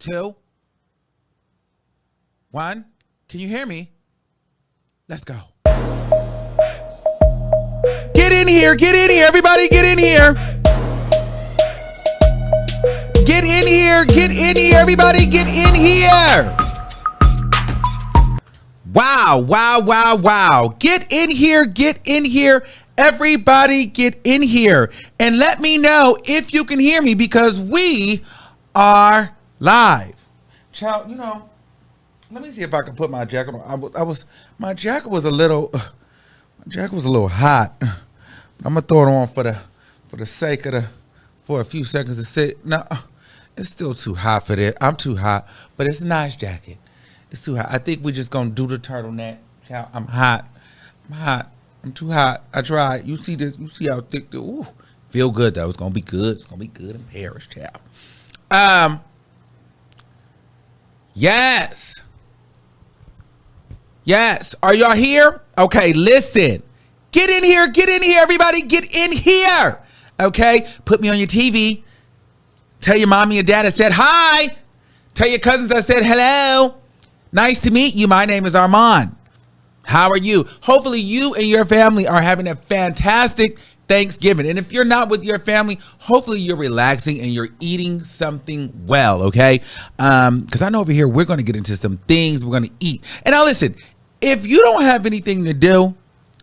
2, 1. Can you hear me? Let's go. Get in here, everybody get in here. Get in here, everybody get in here. Wow. Get in here, everybody get in here. And let me know if you can hear me because we are live. Child, let me see if I can put my jacket on. My jacket was a little hot. I'm gonna throw it on for the sake of for a few seconds to sit. No, it's still too hot for this. I'm too hot, but it's a nice jacket. It's too hot. I think we're just gonna do the turtleneck. Child, I'm hot. I'm too hot. I tried. You see this? You see how thick the ooh. Feel good though. It's gonna be good. It's gonna be good in Paris, child. Yes. Are y'all here? Okay, listen. Get in here, everybody. Get in here. Okay? Put me on your TV. Tell your mommy and dad I said hi. Tell your cousins I said hello. Nice to meet you. My name is Armon. How are you? Hopefully you and your family are having a fantastic Thanksgiving. And if you're not with your family, hopefully you're relaxing and you're eating something well, okay? Because I know over here we're going to get into some things we're going to eat. And now listen, if you don't have anything to do,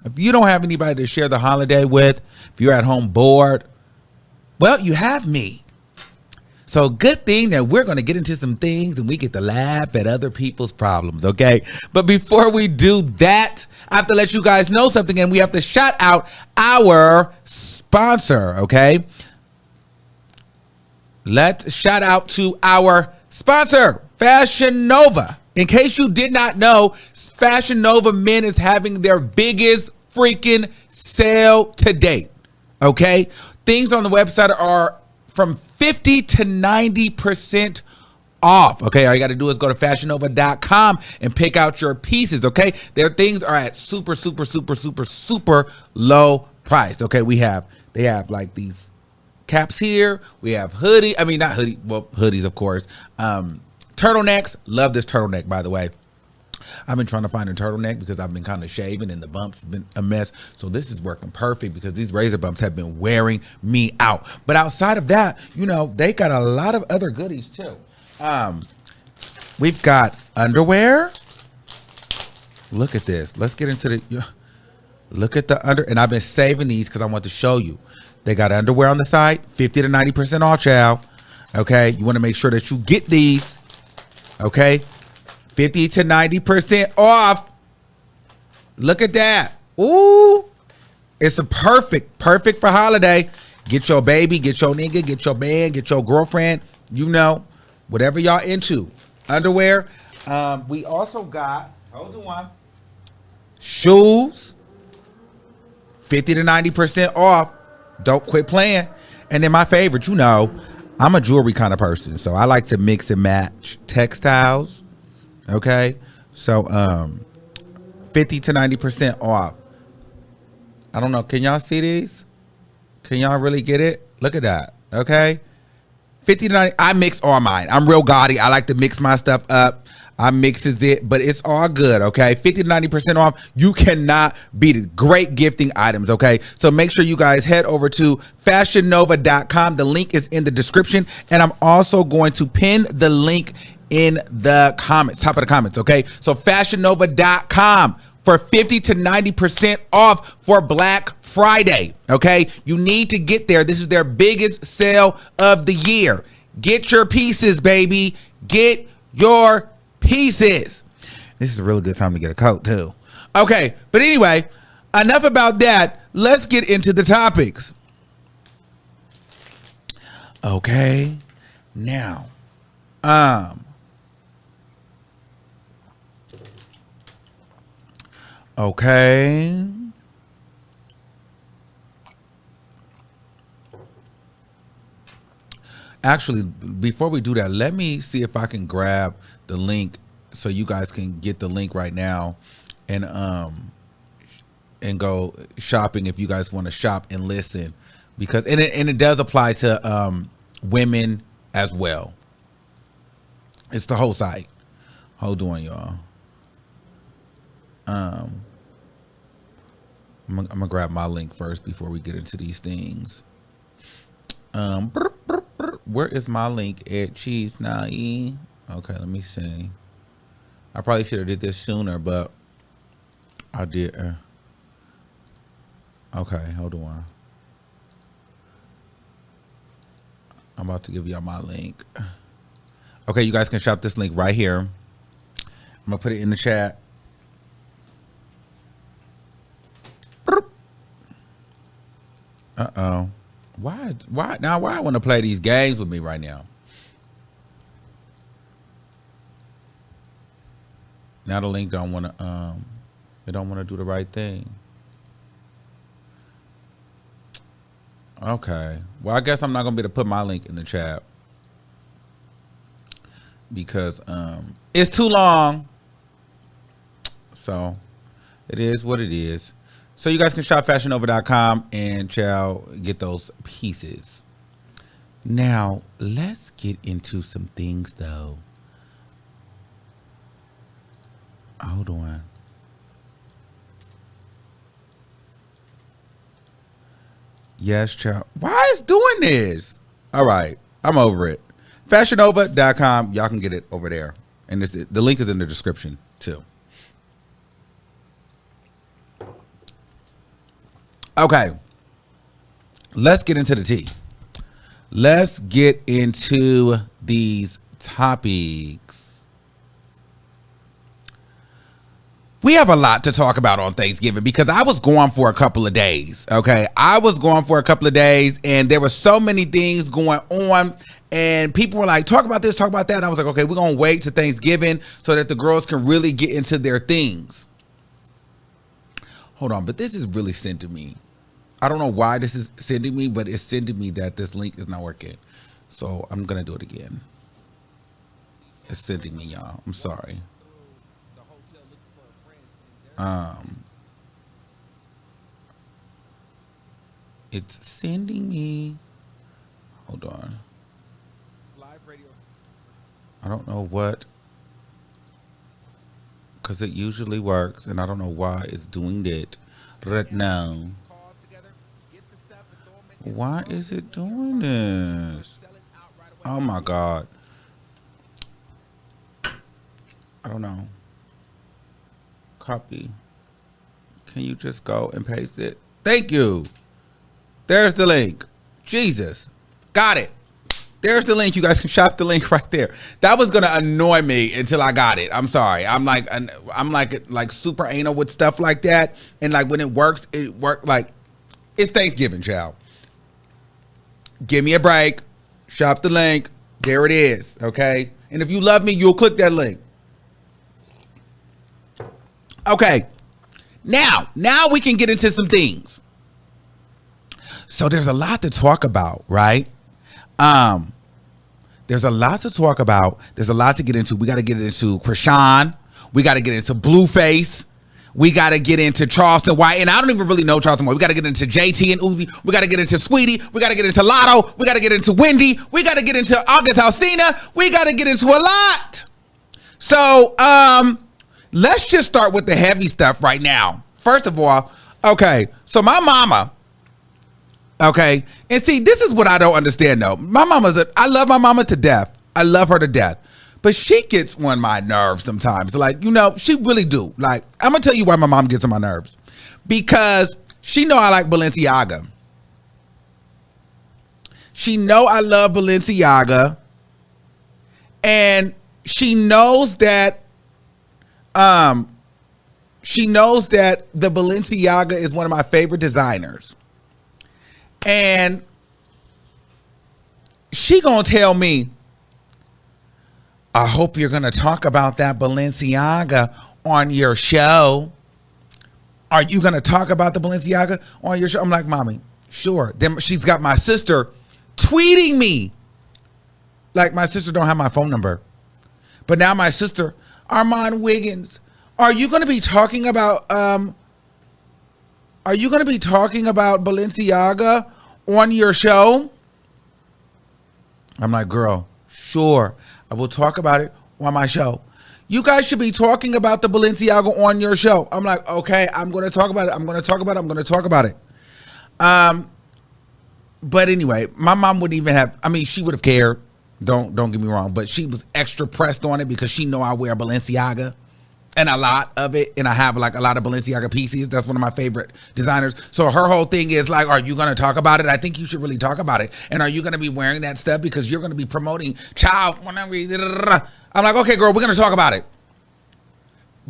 if you don't have anybody to share the holiday with, if you're at home bored, well, you have me. So good thing that we're going to get into some things and we get to laugh at other people's problems, okay? But before we do that, I have to let you guys know something, and we have to shout out our sponsor, okay? Let's shout out to our sponsor, Fashion Nova. In case you did not know, Fashion Nova Men is having their biggest freaking sale to date, okay? Things on the website are from 50 to 90% off. Okay, all you got to do is go to fashionnova.com and pick out your pieces. Okay, their things are at super low price. Okay, they have like these caps here. We have not hoodie, well, hoodies of course. Turtlenecks. Love this turtleneck, by the way. I've been trying to find a turtleneck because I've been kind of shaving and the bumps have been a mess. So this is working perfect because these razor bumps have been wearing me out. But outside of that, they got a lot of other goodies too. We've got underwear. Look at this. Let's get into look at the and I've been saving these because I want to show you. They got underwear on the site, 50 to 90% off, child. Okay, you want to make sure that you get these. Okay. 50 to 90% off. Look at that. Ooh. It's a perfect for holiday. Get your baby, get your nigga, get your man, get your girlfriend, whatever y'all into. Underwear. We also got, hold on, shoes. 50 to 90% off. Don't quit playing. And then my favorite, I'm a jewelry kind of person. So I like to mix and match textiles. Okay, so 50 to 90% off. I don't know. Can y'all see these? Can y'all really get it? Look at that. Okay, 50 to 90. I mix all mine. I'm real gaudy. I like to mix my stuff up. I mixes it, but it's all good. Okay, 50 to 90% off. You cannot beat it. Great gifting items. Okay, so make sure you guys head over to fashionnova.com. The link is in the description, and I'm also going to pin the link in the comments, top of the comments, okay? So fashionnova.com for 50 to 90% off for Black Friday, okay? You need to get there. This is their biggest sale of the year. Get your pieces, baby. Get your pieces. This is a really good time to get a coat, too. Okay, but anyway, enough about that. Let's get into the topics. Okay, now, okay. Actually, before we do that, let me see if I can grab the link so you guys can get the link right now and go shopping if you guys want to shop and listen, because it does apply to women as well. It's the whole site. Hold on, y'all. I'm gonna grab my link first before we get into these things. Where is my link at? Cheese now. Okay, let me see. I probably should have did this sooner, but I did. Okay, hold on. I'm about to give y'all my link. Okay, you guys can shop this link right here. I'm gonna put it in the chat. Uh-oh. Why I want to play these games with me right now? Now the link don't want to it don't want to do the right thing. Okay. Well, I guess I'm not going to be able to put my link in the chat because it's too long. So, it is what it is. So you guys can shop fashionnova.com and get those pieces. Now, let's get into some things though. Hold on. Yes, child. Why is doing this? All right. I'm over it. fashionnova.com. Y'all can get it over there. And the link is in the description too. Okay, let's get into the tea. Let's get into these topics. We have a lot to talk about on Thanksgiving because I was gone for a couple of days. Okay, I was gone for a couple of days and there were so many things going on and people were like, talk about this, talk about that. And I was like, okay, we're going to wait to Thanksgiving so that the girls can really get into their things. Hold on, but this is really sending me. I don't know why this is sending me, but it's sending me that this link is not working. So I'm going to do it again. It's sending me, y'all. I'm sorry. It's sending me. Hold on. I don't know what. Because it usually works, and I don't know why it's doing that right now. Why is it doing this? Oh my God. I don't know. Copy. Can you just go and paste it? Thank you. There's the link. Jesus. Got it. There's the link. You guys can shop the link right there. That was gonna annoy me until I got it. I'm sorry. I'm like super anal with stuff like that. And like when it works, it worked. Like it's Thanksgiving, child. Give me a break. Shop the link. There it is. Okay. And if you love me, you'll click that link. Okay. Now we can get into some things. So there's a lot to talk about, right? There's a lot to talk about. There's a lot to get into. We got to get into Chrisean. We got to get into Blueface. We got to get into Charleston White. And I don't even really know Charleston White. We got to get into JT and Uzi. We got to get into Saweetie. We got to get into Latto. We got to get into Wendy. We got to get into Alsina. We got to get into a lot. So, let's just start with the heavy stuff right now. First of all, okay, so my mama, okay, and see, this is what I don't understand though. My mama's, I love my mama to death. I love her to death. But she gets on my nerves sometimes. Like, you know, she really do. Like, I'm going to tell you why my mom gets on my nerves. Because she know I like Balenciaga. She know I love Balenciaga. And she knows that the Balenciaga is one of my favorite designers. And she going to tell me, I hope you're going to talk about that Balenciaga on your show. Are you going to talk about the Balenciaga on your show? I'm like, Mommy, sure. Then she's got my sister tweeting me. Like, my sister don't have my phone number. But now my sister, Armon Wiggins, are you going to be talking about Balenciaga on your show? I'm like, girl, sure. I will talk about it on my show. You guys should be talking about the Balenciaga on your show. I'm like, okay, I'm going to talk about it. I'm going to talk about it. But anyway, my mom wouldn't even have, she would have cared. Don't get me wrong, but she was extra pressed on it because she know I wear Balenciaga and a lot of it, and I have like a lot of Balenciaga pieces. That's one of my favorite designers. So her whole thing is like, are you going to talk about it? I think you should really talk about it. And are you going to be wearing that stuff because you're going to be promoting child? I'm like, okay, girl, we're going to talk about it.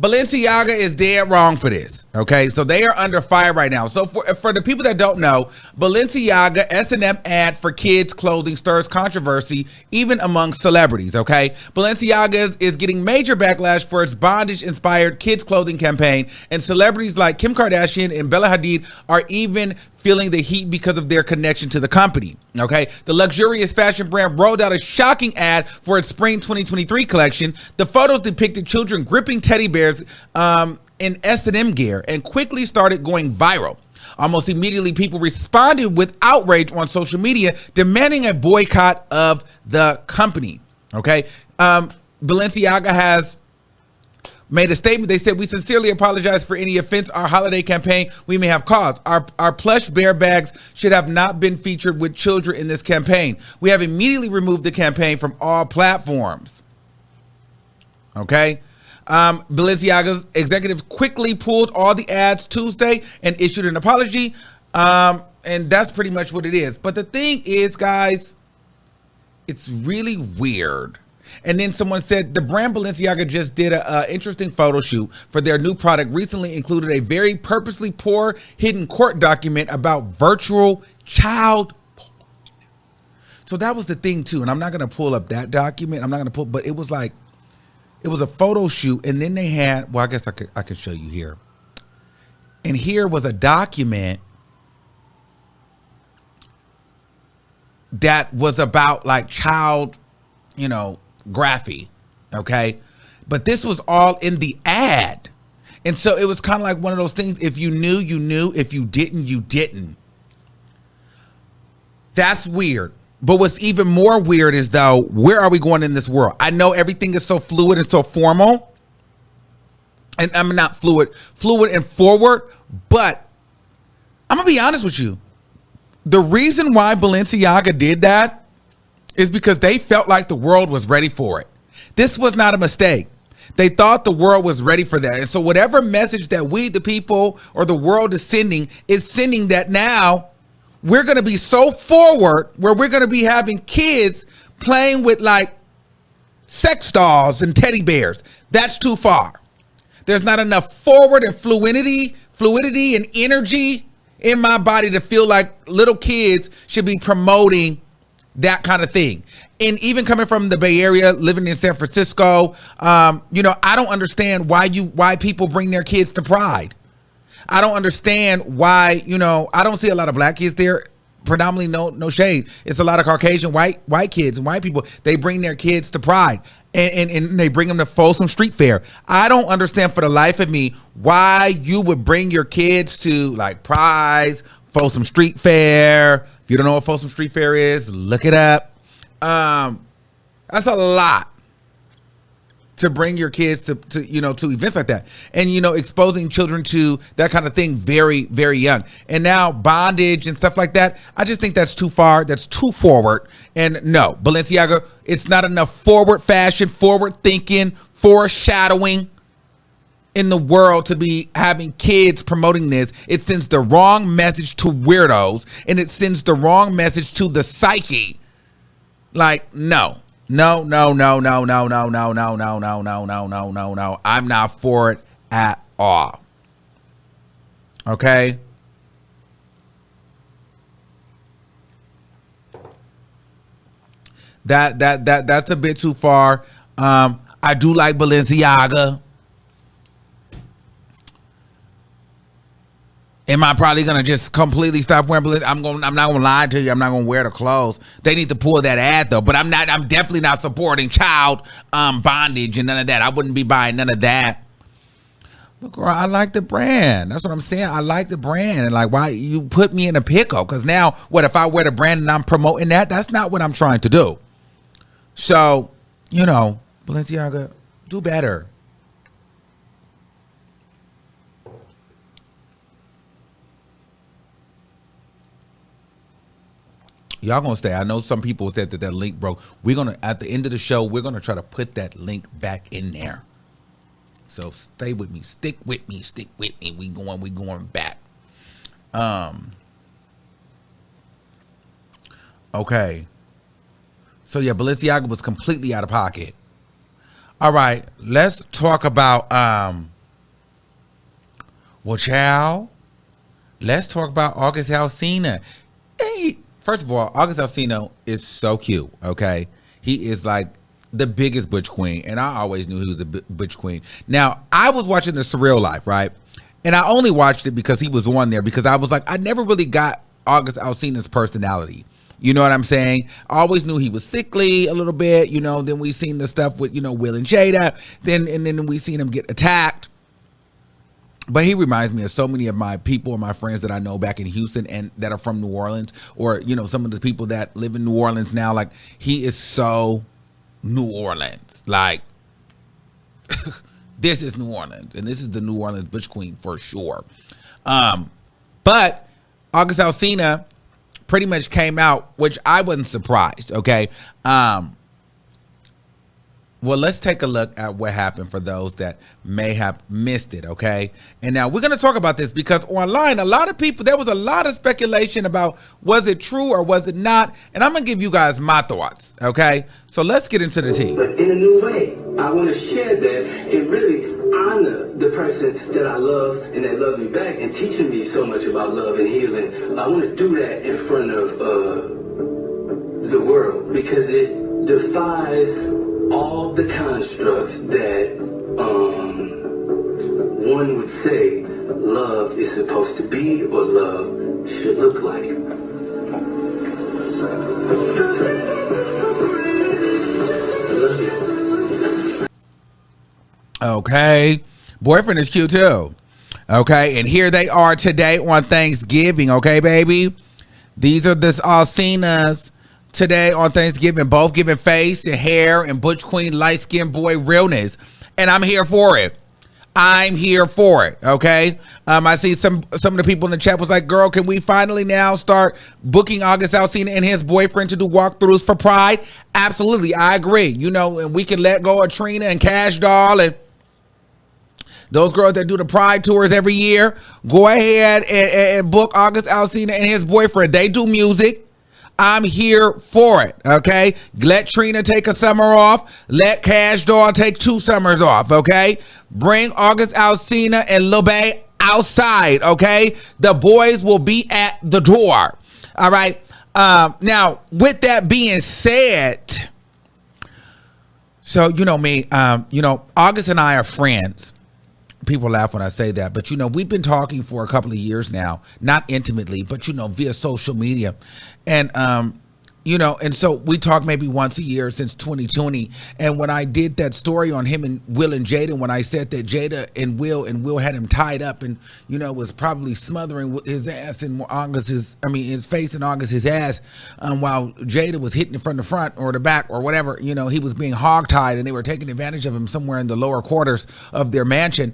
Balenciaga is dead wrong for this, okay? So they are under fire right now. So for the people that don't know, Balenciaga S&M ad for kids clothing stirs controversy even among celebrities, okay? Balenciaga is getting major backlash for its bondage-inspired kids clothing campaign, and celebrities like Kim Kardashian and Bella Hadid are even feeling the heat because of their connection to the company, okay? The luxurious fashion brand rolled out a shocking ad for its spring 2023 collection. The photos depicted children gripping teddy bears in S&M gear and quickly started going viral. Almost immediately, people responded with outrage on social media, demanding a boycott of the company, okay? Balenciaga has made a statement. They said, "We sincerely apologize for any offense our holiday campaign we may have caused. Our plush bear bags should have not been featured with children in this campaign. We have immediately removed the campaign from all platforms." Okay. Balenciaga's executives quickly pulled all the ads Tuesday and issued an apology. And that's pretty much what it is. But the thing is, guys, it's really weird. And then someone said the brand Balenciaga just did an interesting photo shoot for their new product. Recently included a very purposely poor hidden court document about virtual child porn. So that was the thing too. And I'm not going to pull up that document. But it was like, it was a photo shoot. And then they had, well, I guess I could show you here. And here was a document that was about like child, graphy, okay? But this was all in the ad. And so it was kind of like one of those things, if you knew, you knew. If you didn't, you didn't. That's weird. But what's even more weird is, though, where are we going in this world? I know everything is so fluid and so formal. And I'm not fluid and forward, but I'm going to be honest with you. The reason why Balenciaga did that is because they felt like the world was ready for it. This was not a mistake. They thought the world was ready for that. And so whatever message that we, the people, or the world is sending that now we're going to be so forward where we're going to be having kids playing with like sex dolls and teddy bears. That's too far. There's not enough forward and fluidity and energy in my body to feel like little kids should be promoting that kind of thing. And even coming from the Bay Area, living in San Francisco, I don't understand why people bring their kids to Pride. I don't understand why, I don't see a lot of black kids there. Predominantly no shade. It's a lot of Caucasian white kids and white people. They bring their kids to Pride and they bring them to Folsom Street Fair. I don't understand for the life of me why you would bring your kids to like Pride, Folsom Street Fair. If you don't know what Folsom Street Fair is, look it up. That's a lot to bring your kids to events like that, and exposing children to that kind of thing very, very young. And now bondage and stuff like that, I just think that's too far. That's too forward. And no, Balenciaga, it's not enough forward fashion, forward thinking, foreshadowing in the world to be having kids promoting this. It sends the wrong message to weirdos, and it sends the wrong message to the psyche. Like, no. I'm not for it at all. Okay? That's a bit too far. I do like Balenciaga. Am I probably gonna just completely stop wearing Balenciaga? I'm not gonna lie to you. I'm not gonna wear the clothes. They need to pull that ad though. But I'm definitely not supporting child bondage and none of that. I wouldn't be buying none of that. But girl, I like the brand. That's what I'm saying. I like the brand. And like, why you put me in a pickle? Because now, what if I wear the brand and I'm promoting that? That's not what I'm trying to do. So, Balenciaga, do better. Y'all gonna stay. I know some people said that link broke. We're gonna, at the end of the show, we're gonna try to put that link back in there. So stay with me. Stick with me. Stick with me. We going back. Okay. So yeah, Balenciaga was completely out of pocket. All right, let's talk about well, child. Let's talk about August Alsina. Hey, first of all, August Alsina is so cute. Okay, he is like the biggest butch queen, and I always knew he was a butch queen. Now, I was watching The Surreal Life, right? And I only watched it because he was on there, because I was like, I never really got August Alsina's personality. You know what I'm saying? I always knew he was sickly a little bit, you know. Then we seen the stuff with, you know, Will and Jada. Then we seen him get attacked. But he reminds me of so many of my people and my friends that I know back in Houston and that are from New Orleans, or, you know, some of the people that live in New Orleans now. Like, he is so New Orleans. Like, this is New Orleans, and this is the New Orleans butch queen for sure. But August Alsina pretty much came out, which I wasn't surprised. Okay. Well, let's take a look at what happened for those that may have missed it, okay? And now we're going to talk about this because online, a lot of people, there was a lot of speculation about was it true or was it not? And I'm going to give you guys my thoughts, okay? So let's get into the tea. But in a new way, I want to share that and really honor the person that I love and that loved me back and teaching me so much about love and healing. I want to do that in front of the world because it defies all the constructs that one would say love is supposed to be or love should look like. I love you. Okay. Boyfriend is cute too. Okay. And here they are today on Thanksgiving. Okay, baby. These are the Alsinas today on Thanksgiving, both giving face and hair and butch queen light skinned boy realness, and I'm here for it. I'm here for it. Okay. I see some of the people in the chat was like, girl, can we finally now start booking August Alsina and his boyfriend to do walkthroughs for Pride? Absolutely, I agree. You know, and we can let go of Trina and Cash Doll and those girls that do the Pride tours every year. Go ahead and book August Alsina and his boyfriend. They do music. I'm here for it, okay? Let Trina take a summer off. Let Cash Doll take 2 summers off, okay? Bring August Alsina and Lil Bae outside, okay? The boys will be at the door, all right? Now, with that being said, so you know me, you know, August and I are friends. People laugh when I say that, but you know, we've been talking for a couple of years now, not intimately, but you know, via social media. And you know, and so we talk maybe once a year since 2020. And when I did that story on him and Will and Jada, when I said that Jada and Will had him tied up and, you know, was probably smothering his ass in his face and August's ass, while Jada was hitting it from the front or the back or whatever, you know, he was being hogtied and they were taking advantage of him somewhere in the lower quarters of their mansion.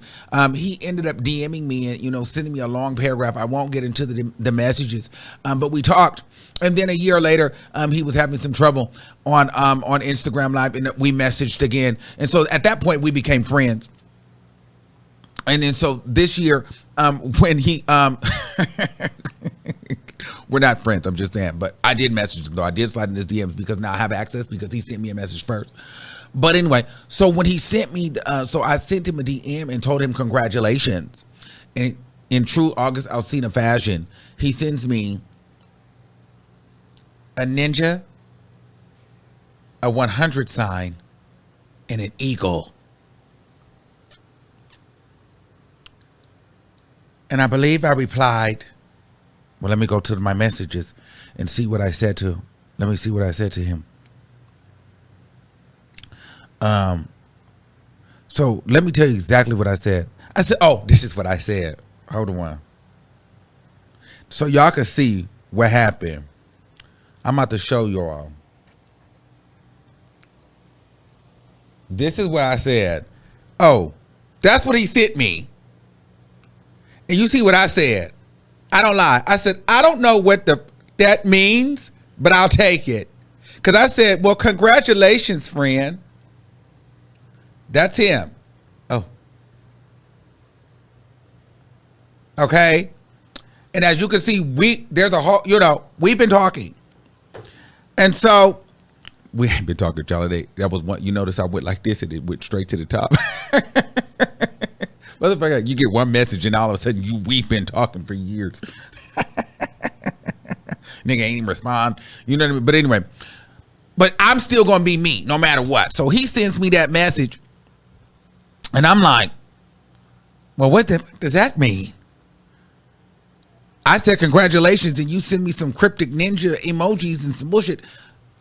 He ended up DMing me and, you know, sending me a long paragraph. I won't get into the messages, but we talked. And then a year later, he was having some trouble on Instagram Live, and we messaged again. And so at that point, we became friends. And then so this year, when he, we're not friends, I'm just saying, but I did message him though. I did slide in his DMs because now I have access because he sent me a message first. But anyway, so when he sent me, so I sent him a DM and told him congratulations. And in true August Alsina fashion, he sends me a ninja, a 100 sign, and an eagle. And I believe I replied, well, let me go to my messages and see what I said to, let me see what I said to him. So let me tell you exactly what I said. I said, oh, this is what I said. Hold on. So y'all can see what happened. I'm about to show y'all. This is what I said. Oh, that's what he sent me. And you see what I said. I don't lie. I said, I don't know what that means, but I'll take it. Because I said, well, congratulations, friend. That's him. Oh. Okay. And as you can see, there's a whole, we've been talking. And so we ain't been talking, Charlie. That was one. You notice I went like this and it went straight to the top. Motherfucker, you get one message and all of a sudden we've been talking for years. Nigga ain't even respond. You know what I mean? But anyway, but I'm still gonna be me no matter what. So he sends me that message, and I'm like, well, what the fuck does that mean? I said congratulations, and you send me some cryptic ninja emojis and some bullshit.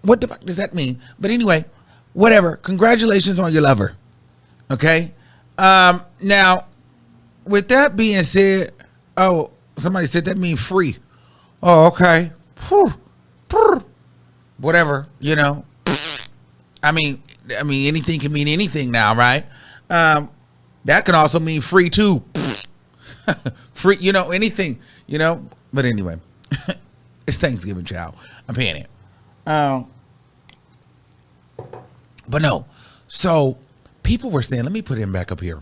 What the fuck does that mean? But anyway, whatever. Congratulations on your lover. Okay. Now, with that being said, oh, somebody said that means free. Oh, okay. Whatever, I mean, anything can mean anything now, right? That can also mean free too. Free, anything, But anyway, it's Thanksgiving, child. I'm paying it. But no. So people were saying, let me put him back up here.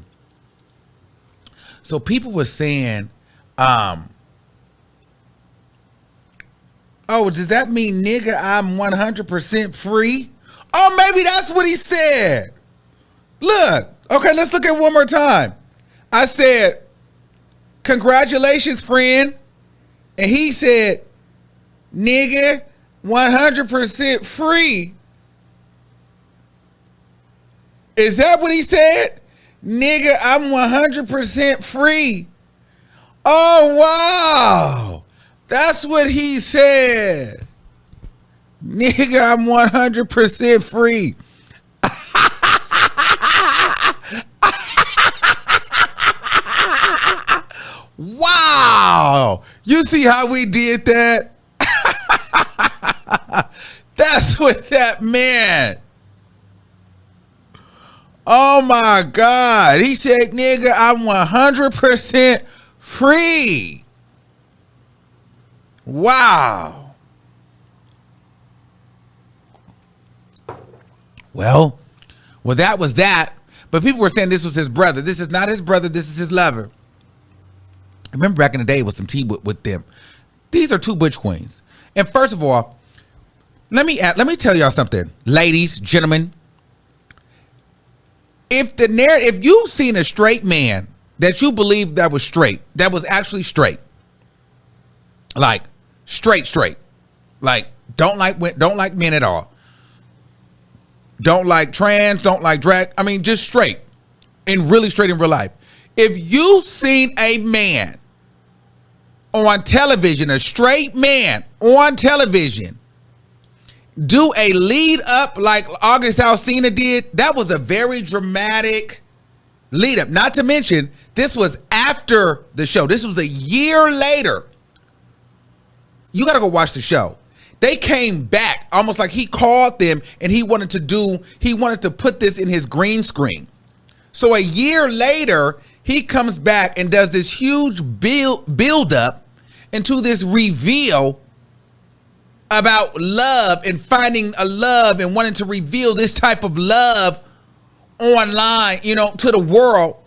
So people were saying, oh, does that mean, nigga, I'm 100% free? Oh, maybe that's what he said. Look. Okay, let's look at it one more time. I said, congratulations, friend. And he said, nigga, 100% free. Is that what he said? Nigga, I'm 100% free. Oh, wow. That's what he said. Nigga, I'm 100% free. Wow. You see how we did that? That's what that meant. Oh my God. He said, nigga, I'm 100% free. Wow. Well, that was that. But people were saying this was his brother. This is not his brother. This is his lover. I remember back in the day with some tea with them. These are two butch queens. And first of all, let me tell y'all something, ladies, gentlemen. If you've seen a straight man that you believe that was straight, that was actually straight, like straight, like don't like men at all, don't like trans, don't like drag, I mean just straight, and really straight in real life. If you've seen a man on television, a straight man on television, do a lead up like August Alsina did, that was a very dramatic lead up. Not to mention, this was after the show. This was a year later. You got to go watch the show. They came back almost like he called them and he wanted to put this in his green screen. So a year later, he comes back and does this huge build up into this reveal about love and finding a love and wanting to reveal this type of love online, to the world.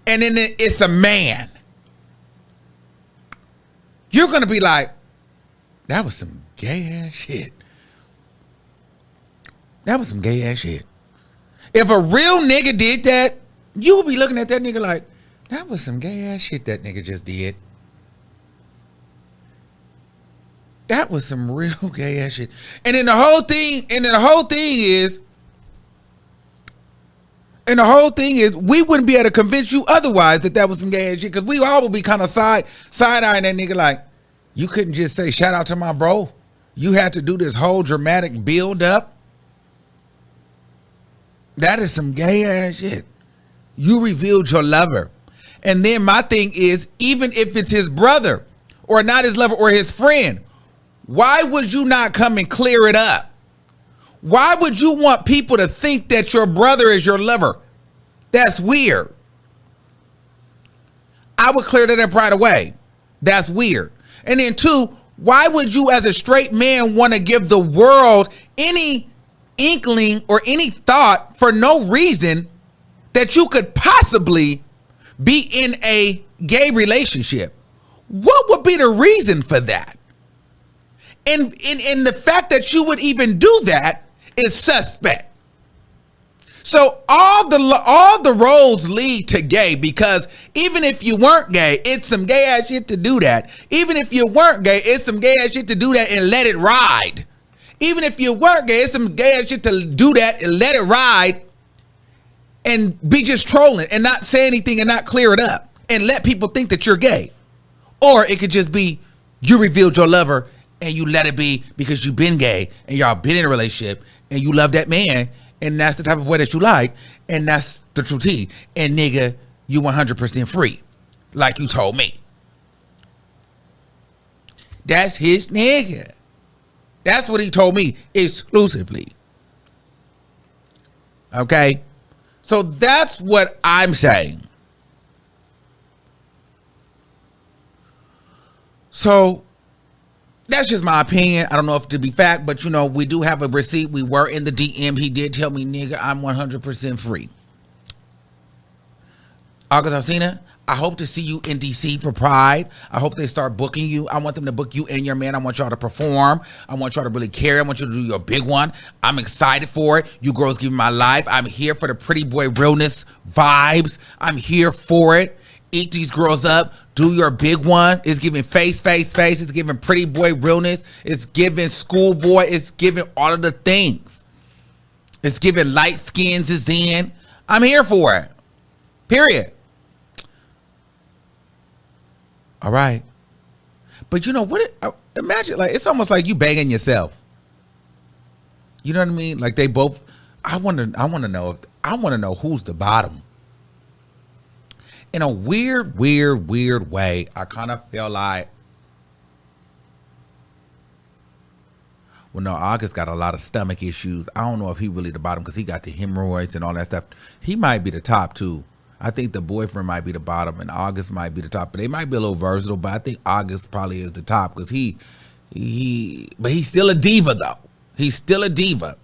And then it's a man. You're going to be like, that was some gay ass shit. That was some gay ass shit. If a real nigga did that, you would be looking at that nigga like, that was some gay ass shit that nigga just did. That was some real gay ass shit. And then the whole thing is, we wouldn't be able to convince you otherwise that was some gay ass shit, because we all would be kind of side-eyeing that nigga like, you couldn't just say shout out to my bro. You had to do this whole dramatic build up. That is some gay ass shit. You revealed your lover. And then my thing is, even if it's his brother or not his lover or his friend, why would you not come and clear it up? Why would you want people to think that your brother is your lover? That's weird. I would clear that up right away. That's weird. And then 2, why would you as a straight man want to give the world any inkling or any thought for no reason that you could possibly be in a gay relationship? What would be the reason for that? And the fact that you would even do that is suspect. So all the roads lead to gay, because even if you weren't gay, it's some gay ass shit to do that. Even if you weren't gay, it's some gay ass shit to do that and let it ride. Even if you weren't gay, it's some gay ass shit to do that and let it ride and be just trolling and not say anything and not clear it up and let people think that you're gay. Or it could just be you revealed your lover and you let it be because you've been gay and y'all been in a relationship and you love that man. And that's the type of way that you like. And that's the true tea. And nigga, you 100% free. Like you told me. That's his nigga. That's what he told me exclusively. Okay? So that's what I'm saying. So that's just my opinion. I don't know if it to be fact, but you know, we do have a receipt. We were in the DM. He did tell me, nigga, I'm 100% free. August Alsina, I hope to see you in DC for Pride. I hope they start booking you. I want them to book you and your man. I want y'all to perform. I want y'all to really care. I want you to do your big one. I'm excited for it. You girls give me my life. I'm here for the pretty boy realness vibes. I'm here for it. Eat these girls up. Do your big one. It's giving face. It's giving pretty boy realness. It's giving schoolboy. It's giving all of the things. It's giving light skins is in. I'm here for it. Period. All right. But you know what? Imagine, like, it's almost like you banging yourself. You know what I mean? Like they both. I want to know who's the bottom. In a weird way, I kind of feel like, well, no, August got a lot of stomach issues. I don't know if he really the bottom because he got the hemorrhoids and all that stuff. He might be the top too. I think the boyfriend might be the bottom and August might be the top. But they might be a little versatile, but I think August probably is the top because but he's still a diva though. He's still a diva.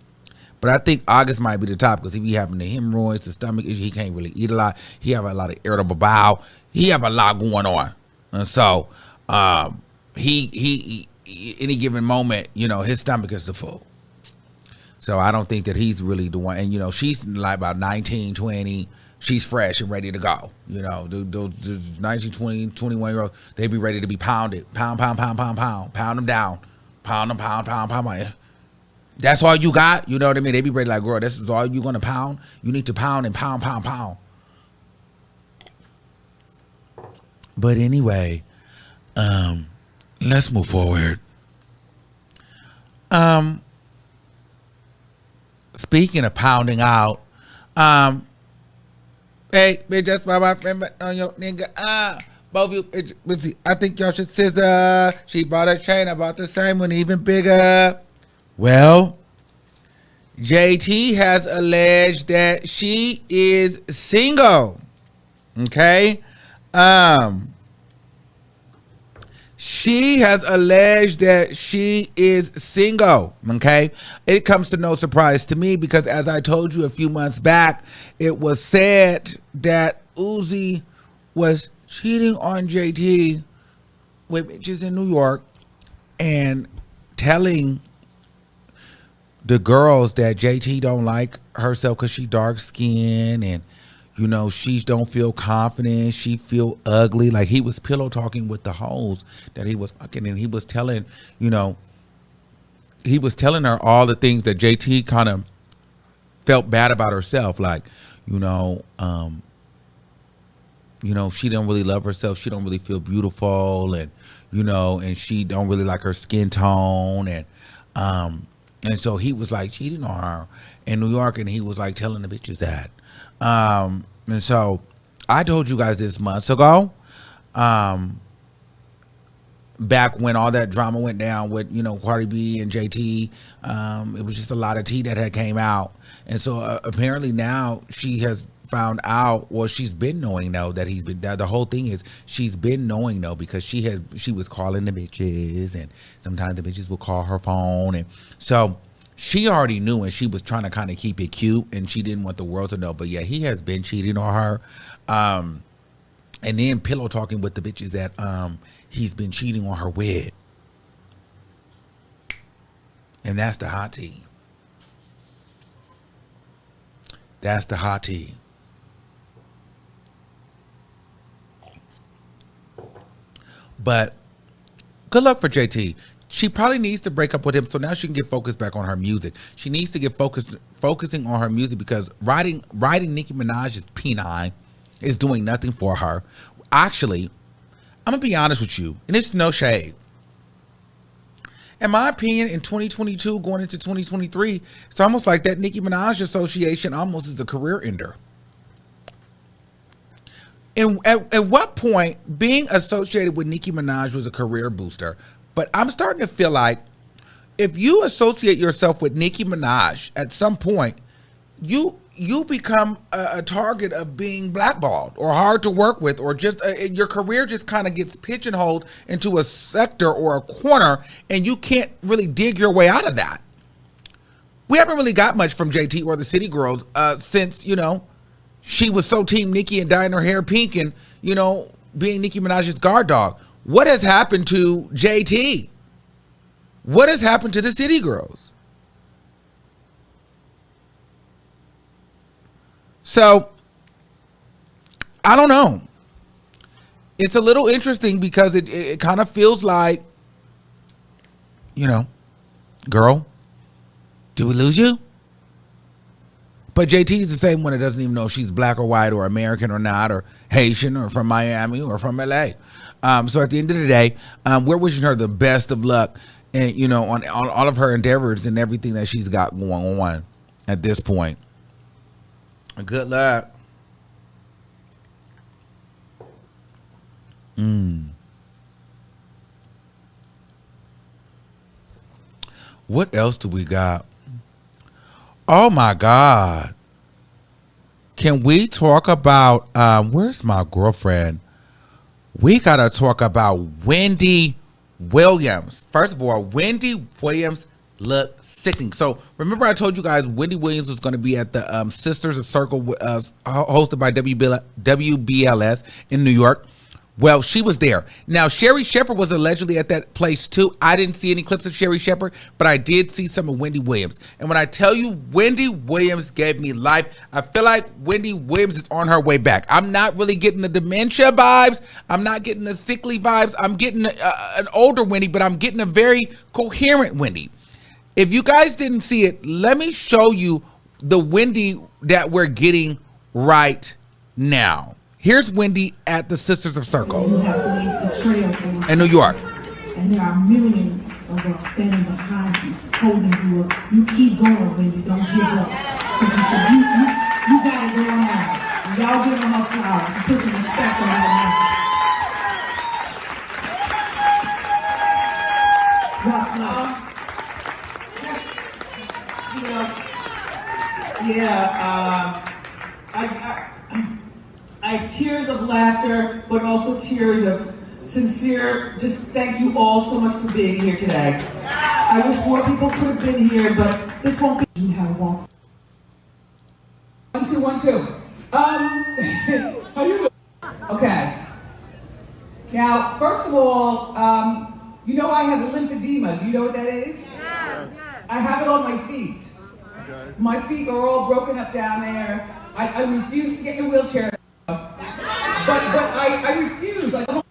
But I think August might be the top because he be having the hemorrhoids, the stomach issue. He can't really eat a lot. He have a lot of irritable bowel. He have a lot going on. And so he any given moment, you know, his stomach is the full. So I don't think that he's really the one. And, you know, she's like about 19, 20. She's fresh and ready to go. You know, those 19, 20, 21-year-olds, they be ready to be pounded. Pound. Pound them down. Pound. That's all you got? You know what I mean? They be ready like, girl, this is all you gonna pound? You need to pound and pound. But anyway, let's move forward. Speaking of pounding out, hey, bitch, that's why my friend on your nigga. Both of you, I think y'all should scissor. She bought a chain, I bought the same one, even bigger. Well, JT has alleged that she is single. Okay? She has alleged that she is single. Okay? It comes to no surprise to me because as I told you a few months back, it was said that Uzi was cheating on JT with bitches in New York and telling the girls that JT don't like herself because she dark skinned and, you know, she don't feel confident. She feel ugly. Like he was pillow talking with the hoes that he was fucking, and he was telling, you know, he was telling her all the things that JT kind of felt bad about herself. Like, you know, she don't really love herself. She don't really feel beautiful, and, you know, and she don't really like her skin tone, and so he was like cheating on her in New York, and he was like telling the bitches that. And so I told you guys this months ago. back when all that drama went down with, you know, Cardi B and JT. It was just a lot of tea that had came out. And so apparently now she has found out, well, she's been knowing though that he's been, the whole thing is she's been knowing though, because she was calling the bitches, and sometimes the bitches will call her phone, and so she already knew, and she was trying to kind of keep it cute, and she didn't want the world to know. But yeah, he has been cheating on her, and then pillow talking with the bitches that he's been cheating on her with, and that's the hot tea. That's the hot tea. But good luck for JT. She probably needs to break up with him so now she can get focused back on her music. She needs to get focusing on her music, because riding Nicki Minaj's P9 is doing nothing for her. Actually, I'm gonna be honest with you, and it's no shade. In my opinion, in 2022 going into 2023, it's almost like that Nicki Minaj association almost is a career ender. And at what point being associated with Nicki Minaj was a career booster? But I'm starting to feel like if you associate yourself with Nicki Minaj, at some point, you become a target of being blackballed or hard to work with, or just your career just kind of gets pigeonholed into a sector or a corner, and you can't really dig your way out of that. We haven't really got much from JT or the City Girls since, you know, she was so team Nicki and dyeing her hair pink and, you know, being Nicki Minaj's guard dog. What has happened to JT? What has happened to the City Girls? So, I don't know. It's a little interesting because it kind of feels like, you know, girl, do we lose you? But JT is the same one that doesn't even know if she's black or white or American or not, or Haitian or from Miami or from LA. So at the end of the day, we're wishing her the best of luck, and you know, on all of her endeavors and everything that she's got going on at this point. Good luck. What else do we got? Oh my God. Can we talk about, where's my girlfriend? We gotta talk about Wendy Williams. First of all, Wendy Williams looked sickening. So remember I told you guys Wendy Williams was gonna be at the Sisters of Circle hosted by WBLS in New York. Well, she was there. Now, Sherry Shepherd was allegedly at that place too. I didn't see any clips of Sherry Shepherd, but I did see some of Wendy Williams. And when I tell you Wendy Williams gave me life, I feel like Wendy Williams is on her way back. I'm not really getting the dementia vibes. I'm not getting the sickly vibes. I'm getting an older Wendy, but I'm getting a very coherent Wendy. If you guys didn't see it, let me show you the Wendy that we're getting right now. Here's Wendy at the Sisters of Circle in New York. And there are millions of us standing behind you, holding you up. You keep going, Wendy. Don't give up. Because you said you got it going on. And y'all give them her flowers and put some respect on her name. What's up? I have tears of laughter, but also tears of sincere, just thank you all so much for being here today. I wish more people could have been here, but this won't be. You have one. 1, 2, 1, 2. How you doing? Okay. Now, first of all, you know I have lymphedema. Do you know what that is? Yeah. I have it on my feet. Okay. My feet are all broken up down there. I refuse to get in a wheelchair. But I refuse. Like, 2,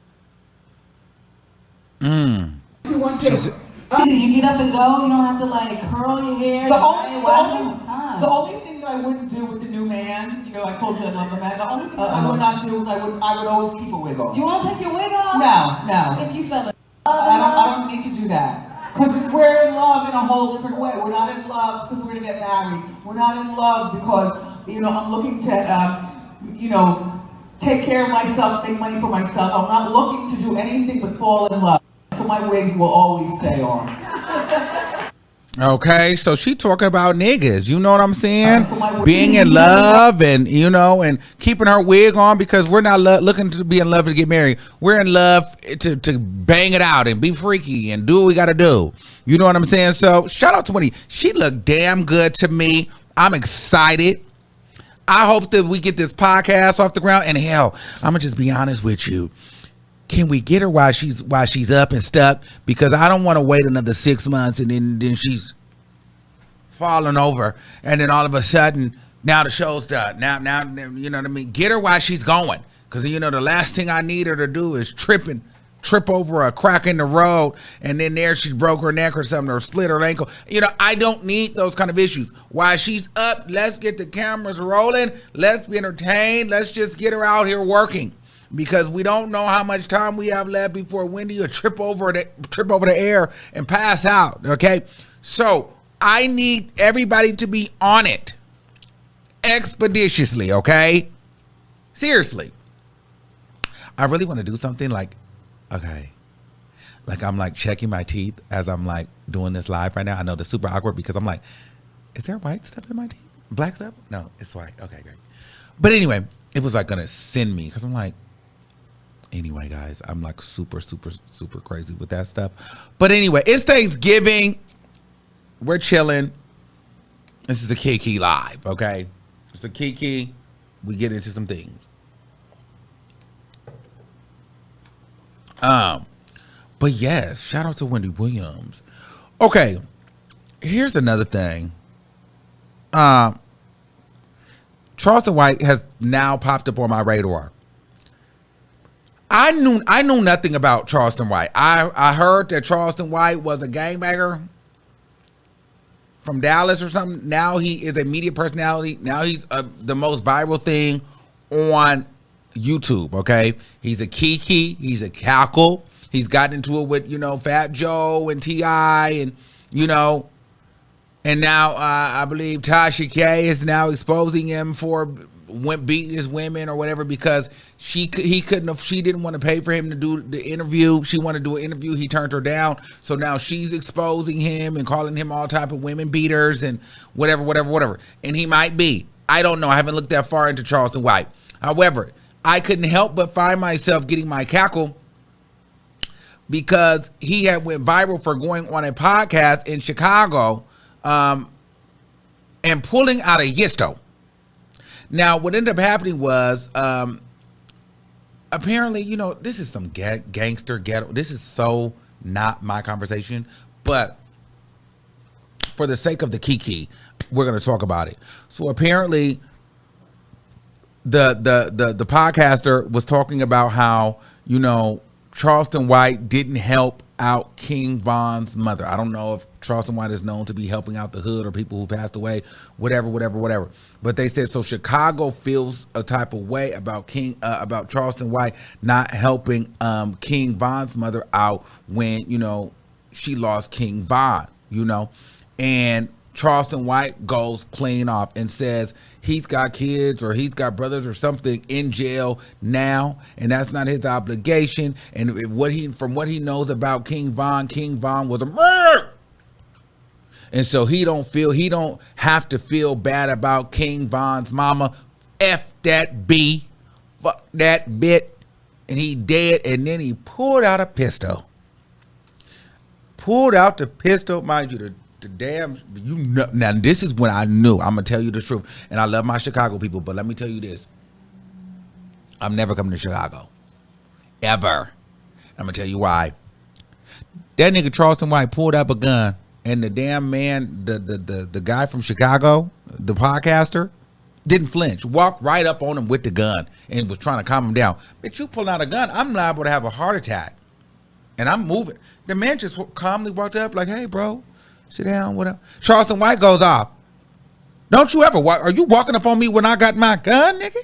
1, 2. You get up and go. You don't have to like curl your hair. The only thing that I wouldn't do with the new man, you know, I told you I love the man. The only thing I would not do is I would always keep a wig on. You want to take your wig off? No. If you fell in I don't need to do that. Because we're in love in a whole different way. We're not in love because we're gonna get married. We're not in love because, you know, I'm looking to, you know, take care of myself, make money for myself. I'm not looking to do anything but fall in love. So my wigs will always stay on. Okay, so she talking about niggas, you know what I'm saying? Being in love and, you know, and keeping her wig on because we're not looking to be in love to get married. We're in love to bang it out and be freaky and do what we got to do. You know what I'm saying? So shout out to Wendy. She looked damn good to me. I'm excited. I hope that we get this podcast off the ground. And hell, I'm going to just be honest with you. Can we get her while she's up and stuck? Because I don't want to wait another 6 months and then she's falling over, and then all of a sudden now the show's done. Now you know what I mean. Get her while she's going, because you know the last thing I need her to do is trip over a crack in the road, and then there she broke her neck or something or split her ankle. You know, I don't need those kind of issues. While she's up, let's get the cameras rolling. Let's be entertained. Let's just get her out here working. Because we don't know how much time we have left before Wendy will trip over the air and pass out. Okay, so I need everybody to be on it expeditiously. Okay, seriously. I really want to do something like, okay, like I'm like checking my teeth as I'm like doing this live right now. I know it's super awkward because I'm like, is there white stuff in my teeth? Black stuff? No, it's white. Okay, great. But anyway, it was like gonna send me because I'm like. Anyway, guys, I'm like super crazy with that stuff. But anyway, it's Thanksgiving. We're chilling. This is a Kiki live, okay? It's a Kiki. We get into some things. But yes, shout out to Wendy Williams. Okay, here's another thing. Charleston White has now popped up on my radar. I knew nothing about Charleston White. I heard that Charleston White was a gangbanger from Dallas or something. Now he is a media personality. Now he's the most viral thing on YouTube. Okay, he's a Kiki. He's a cackle. He's gotten into it with Fat Joe and T.I. and and now I believe Tasha K is now exposing him for beating his women or whatever because she didn't want to pay for him to do the interview. She wanted to do an interview. He turned her down. So now she's exposing him and calling him all type of women beaters and whatever. And he might be. I don't know. I haven't looked that far into Charleston White. However, I couldn't help but find myself getting my cackle because he had went viral for going on a podcast in Chicago and pulling out a YISTOL. Now, what ended up happening was, apparently, this is some gangster ghetto. This is so not my conversation, but for the sake of the Kiki, we're going to talk about it. So apparently, the podcaster was talking about how, Charleston White didn't help out King Von's mother. I don't know if Charleston White is known to be helping out the hood or people who passed away, whatever. But they said, so Chicago feels a type of way about Charleston White not helping King Von's mother out when, she lost King Von, and Charleston White goes clean off and says he's got kids or he's got brothers or something in jail now, and that's not his obligation. And from what he knows about King Von was a murderer. And so he don't have to feel bad about King Von's mama. F that B, fuck that bit, and he dead. And then he pulled out a pistol. Mind you, now this is when I knew. I'm gonna tell you the truth, and I love my Chicago people, but let me tell you this: I'm never coming to Chicago, ever. I'm gonna tell you why. That nigga Charleston White pulled up a gun, and the damn man, the guy from Chicago, the podcaster, didn't flinch. Walked right up on him with the gun and was trying to calm him down. But you pulling out a gun, I'm liable to have a heart attack, and I'm moving. The man just calmly walked up like, "Hey, bro. Sit down, what up?" Charleston White goes off. Don't you ever walk? Are you walking up on me when I got my gun, nigga?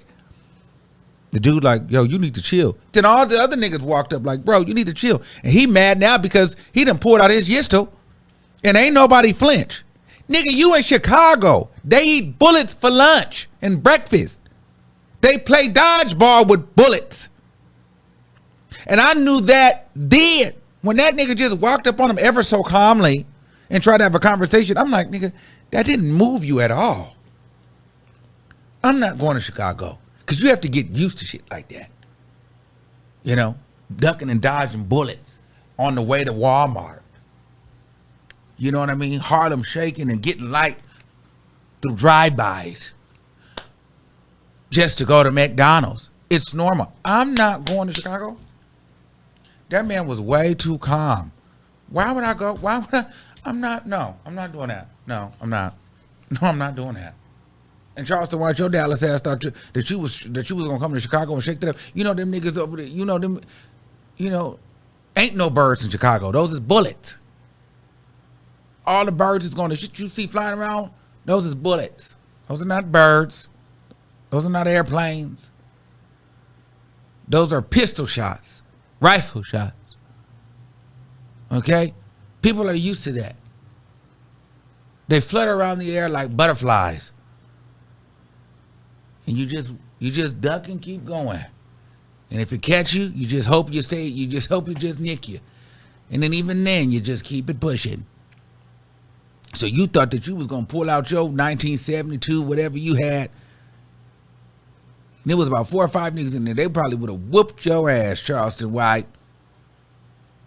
The dude like, yo, you need to chill. Then all the other niggas walked up like, bro, you need to chill. And he mad now because he done pulled out his YISTOL and ain't nobody flinch. Nigga, you in Chicago. They eat bullets for lunch and breakfast. They play dodgeball with bullets. And I knew that then. When that nigga just walked up on him ever so calmly and tried to have a conversation, I'm like, nigga, that didn't move you at all. I'm not going to Chicago because you have to get used to shit like that. You know, ducking and dodging bullets on the way to Walmart. You know what I mean? Harlem shaking and getting light through drive-bys just to go to McDonald's. It's normal. I'm not going to Chicago. That man was way too calm. Why would I go? Why would I? I'm not doing that. No, I'm not. No, I'm not doing that. And Charleston White, your Dallas ass thought that you was gonna come to Chicago and shake that up. You know them niggas over there. You know them. You know, ain't no birds in Chicago. Those is bullets. All the birds is going to shit you see flying around. Those is bullets. Those are not birds. Those are not airplanes. Those are pistol shots, rifle shots. Okay, people are used to that. They flutter around the air like butterflies. And you just duck and keep going. And if it catch you, you just hope you stay, you just hope it just nick you. And then even then, you just keep it pushing. So you thought that you was going to pull out your 1972, whatever you had. And there was about 4 or 5 niggas in there. They probably would have whooped your ass, Charleston White.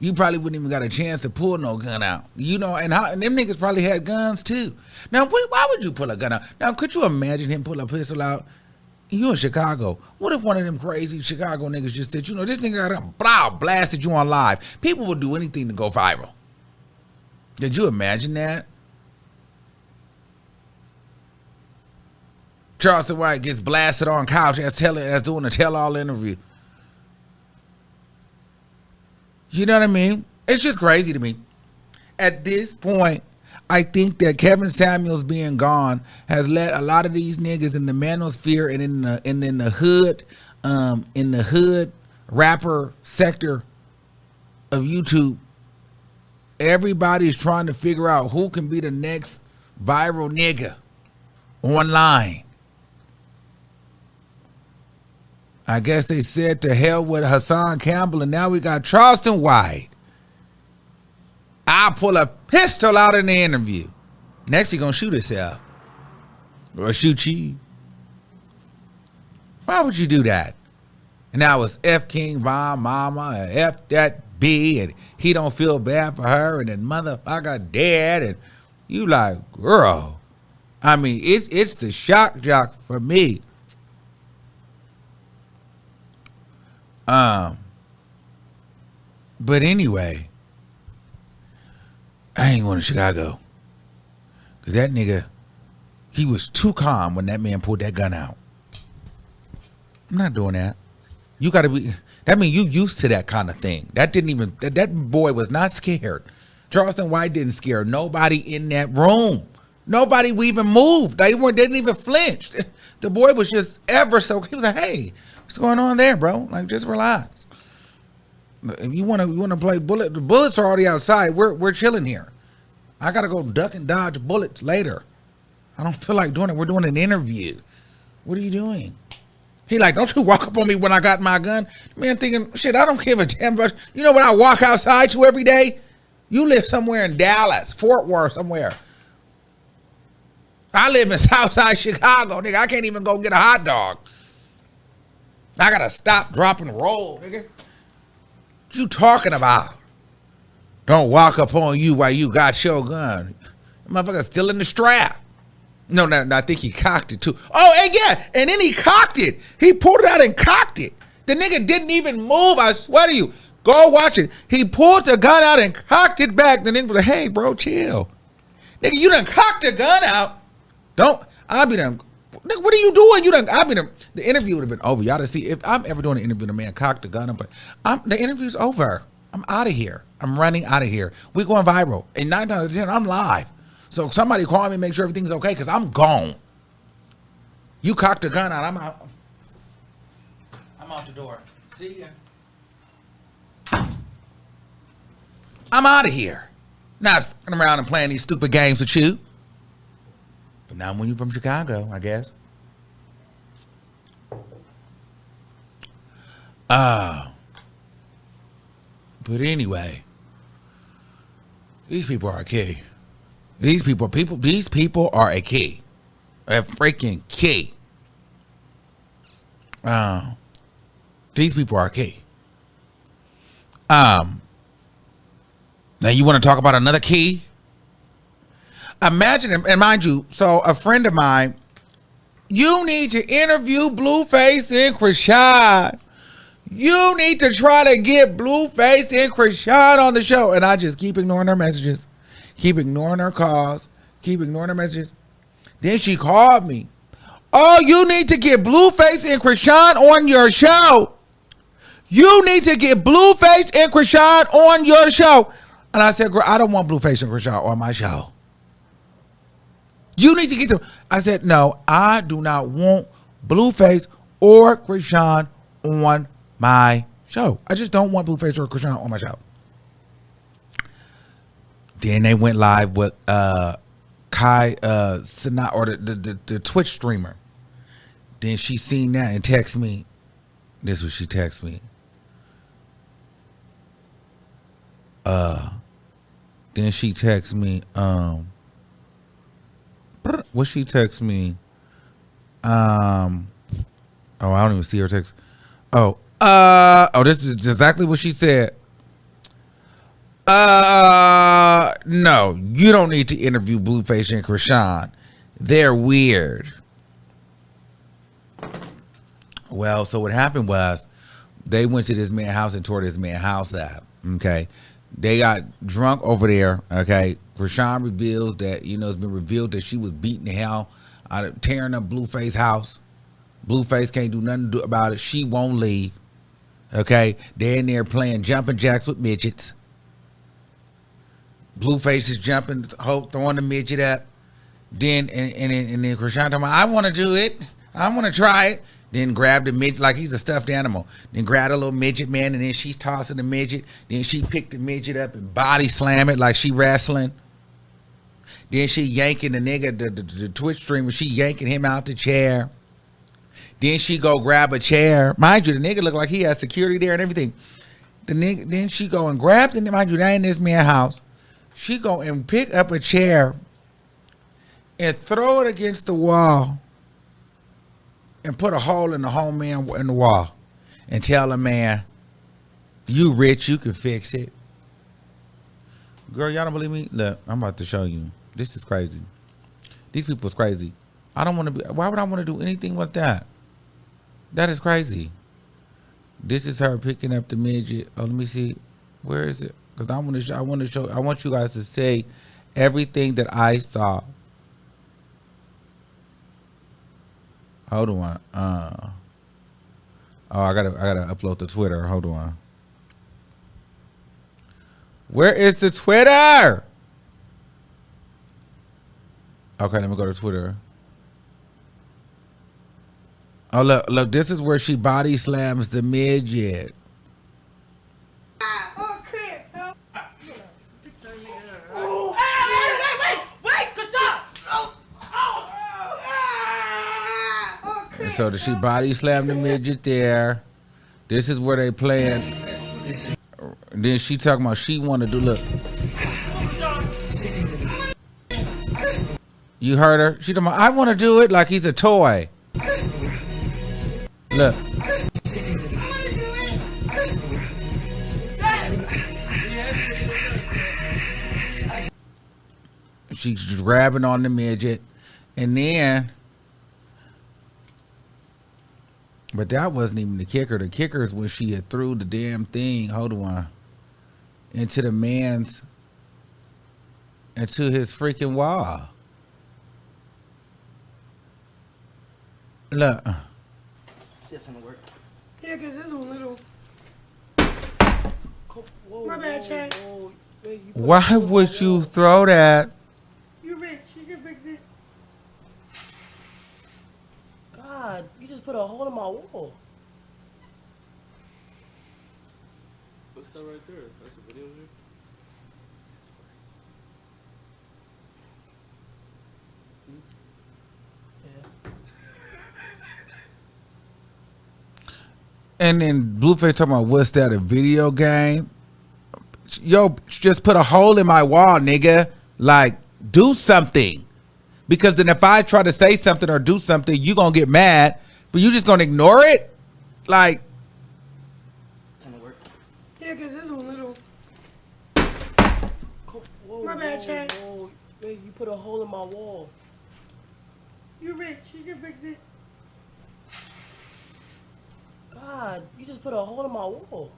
You probably wouldn't even got a chance to pull no gun out. You know, and them niggas probably had guns too. Now, why would you pull a gun out? Now, could you imagine him pull a pistol out? You in Chicago. What if one of them crazy Chicago niggas just said, you know, this nigga got blasted you on live. People would do anything to go viral. Did you imagine that? Charleston White gets blasted on couch as doing a tell-all interview. You know what I mean? It's just crazy to me. At this point, I think that Kevin Samuels being gone has let a lot of these niggas in the manosphere and in the hood rapper sector of YouTube, everybody's trying to figure out who can be the next viral nigga online. I guess they said to hell with Hassan Campbell, and now we got Charleston White. I'll pull a pistol out in the interview. Next, he gonna shoot himself. Or shoot you. Why would you do that? And now it's F King Bomb Mama and F that B, and he don't feel bad for her, and then motherfucker dead, and you like, girl. I mean, it's the shock jock for me. But anyway, I ain't going to Chicago. Because that nigga, he was too calm when that man pulled that gun out. I'm not doing that. You got to be, that means you used to that kind of thing. That boy was not scared. Charleston White didn't scare nobody in that room. Nobody even moved. They didn't even flinch. The boy was just ever so, he was like, hey, what's going on there, bro? Like, just relax. If you want to play the bullets are already outside. We're chilling here. I gotta go duck and dodge bullets later. I don't feel like doing it. We're doing an interview. What are you doing? He like, don't you walk up on me when I got my gun. Man thinking, shit, I don't give a damn. You know what I walk outside to every day? You live somewhere in Dallas, Fort Worth, somewhere. I live in Southside Chicago, nigga. I can't even go get a hot dog. I gotta stop, drop, and roll, nigga. What you talking about? Don't walk up on you while you got your gun. Motherfucker still in the strap. No, I think he cocked it too. Oh, and yeah, and then he cocked it. He pulled it out and cocked it. The nigga didn't even move, I swear to you. Go watch it. He pulled the gun out and cocked it back. The nigga was like, hey, bro, chill. Nigga, you done cocked the gun out. I'll be done. Nigga, what are you doing? The interview would have been over. Y'all to see if I'm ever doing an interview and a man cocked the gun up, but the interview's over. I'm out of here. I'm running out of here. We're going viral. And 9 times out of 10, I'm live. So somebody call me and make sure everything's okay, because I'm gone. You cocked the gun out, I'm out. I'm out the door. See ya. I'm out of here. Not fucking around and playing these stupid games with you. But now when you're from Chicago, I guess. But anyway, These people are a key. These people are a key. A freaking key. These people are a key. Now you want to talk about another key? Imagine, and mind you, so a friend of mine, you need to interview Blueface and Chrisean. You need to try to get Blueface and Chrisean on the show. And I just keep ignoring her messages, keep ignoring her calls, keep ignoring her messages. Then she called me. Oh, you need to get Blueface and Chrisean on your show. You need to get Blueface and Chrisean on your show. And I said, girl, I don't want Blueface and Chrisean on my show. You need to get them. I said, no, I do not want Blueface or Chrisean on my show. I just don't want Blueface or Chrisean on my show. Then they went live with Kai Sinat, or the Twitch streamer. Then she seen that and text me. This is what she text me. Then she text me. What she text me? Oh, I don't even see her text. Oh, this is exactly what she said. No, you don't need to interview Blueface and Chrisean. They're weird. Well, so what happened was they went to this man's house and tore this man's house out. Okay. They got drunk over there. Okay. Chrisean reveals that, it's been revealed that she was beating the hell out of, tearing up Blueface's house. Blueface can't do nothing about it. She won't leave. Okay. They're in there playing jumping jacks with midgets. Blueface is jumping, throwing the midget up. Then and then Chrisean talking about, I want to do it. I want to try it. Then grabbed the midget like he's a stuffed animal. Then grabbed a little midget man, and then she's tossing the midget. Then she picked the midget up and body slam it like she wrestling. Then she yanking the nigga, the Twitch streamer, she yanking him out the chair. Then she go grab a chair. Mind you, the nigga look like he has security there and everything. The nigga, then she go and grabs it. Mind you, that ain't this man's house. She go and pick up a chair and throw it against the wall and put a hole in the home man in the wall and tell the man, you rich, you can fix it. Girl, y'all don't believe me? Look, I'm about to show you. This is crazy. These people is crazy. I don't want to be, why would I want to do anything like that? That is crazy. This is her picking up the midget. Oh, let me see. Where is it? Because I want you guys to say everything that I saw. Hold on. Oh, I gotta upload to Twitter. Hold on. Where is the Twitter? Okay, let me go to Twitter. Oh, look, this is where she body slams the midget. And so she body slammed the midget there. This is where they playing. Then she talking about she want to do, look. You heard her? She talking about, I want to do it like he's a toy. Look. She's grabbing on the midget. And then, but that wasn't even the kicker. The kicker is when she had threw the damn thing, hold on, into the man's, into his freaking wall. Look. This gonna work. Yeah, because this one little. My bad, Chad. Why would you throw that? You rich. You can fix it. God, you just put a hole in my wall. What's that right there? That's a video here? Yeah. And then Blueface talking about, what's that, a video game? just put a hole in my wall, nigga. Like, do something. Because then if I try to say something or do something, you gonna get mad, but you just gonna ignore it? Like, Yeah, because this one little. Whoa, My bad, Chad. Whoa, babe, you put a hole in my wall. You rich. You can fix it. God, you just put a hole in my wall.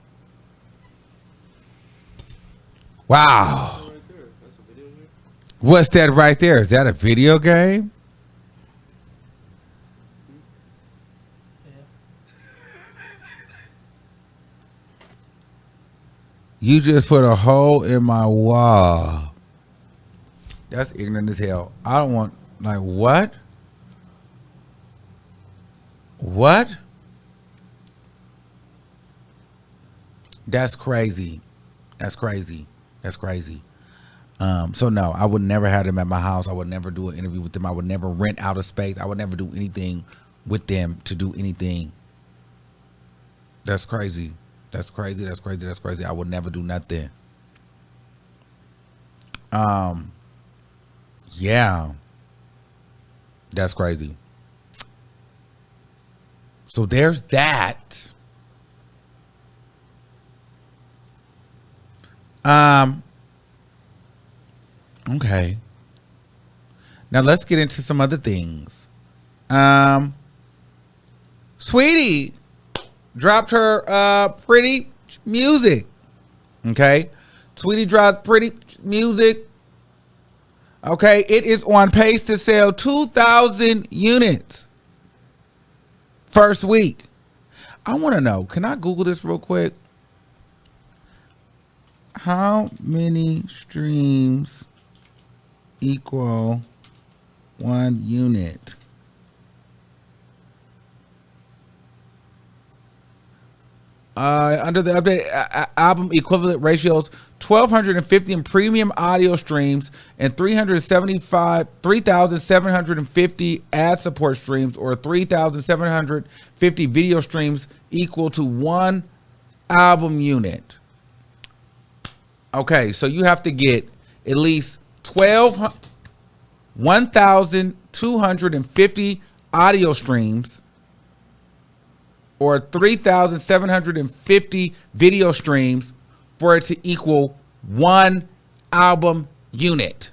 wow. Right there. That's a video here. What's that right there? Is that a video game? You just put a hole in my wall. That's ignorant as hell. I don't want, like, what? What? That's crazy. That's crazy. That's crazy. So no, I would never have them at my house. I would never do an interview with them. I would never rent out a space. I would never do anything with them to do anything. That's crazy. That's crazy. That's crazy. That's crazy. I would never do nothing. Yeah. That's crazy. So there's that. Okay. Now let's get into some other things. Saweetie dropped her pretty music. Okay. Saweetie dropped pretty music. Okay, it is on pace to sell 2,000 units first week. I want to know, can I Google this real quick? How many streams equal 1 unit? Under the update album equivalent ratios, 1,250 in premium audio streams and 3,750 ad support streams, or 3,750 video streams equal to 1 album unit. Okay, so you have to get at least 1,250 audio streams or 3,750 video streams for it to equal 1 album unit.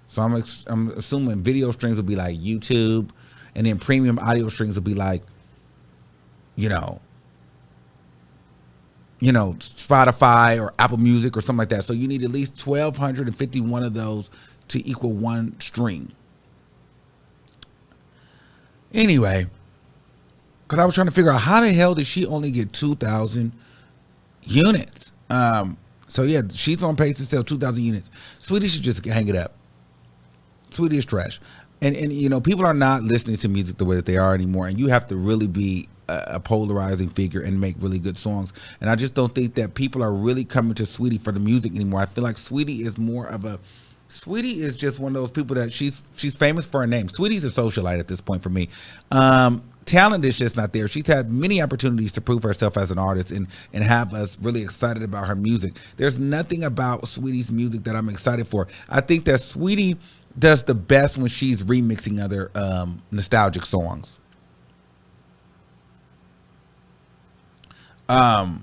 So I'm assuming video streams will be like YouTube, and then premium audio streams will be like, you know, Spotify or Apple Music or something like that. So you need at least 1,251 of those to equal 1 stream. Anyway, because I was trying to figure out how the hell did she only get 2,000 units? So yeah, she's on pace to sell 2,000 units. Saweetie should just hang it up. Saweetie is trash. And you know, people are not listening to music the way that they are anymore. And you have to really be a polarizing figure and make really good songs. And I just don't think that people are really coming to Saweetie for the music anymore. I feel like Saweetie is more of a, Saweetie is just one of those people that she's famous for her name. Saweetie's a socialite at this point for me. Talent is just not there. She's had many opportunities to prove herself as an artist and have us really excited about her music. There's nothing about Saweetie's music that I'm excited for. I think that Saweetie does the best when she's remixing other nostalgic songs. I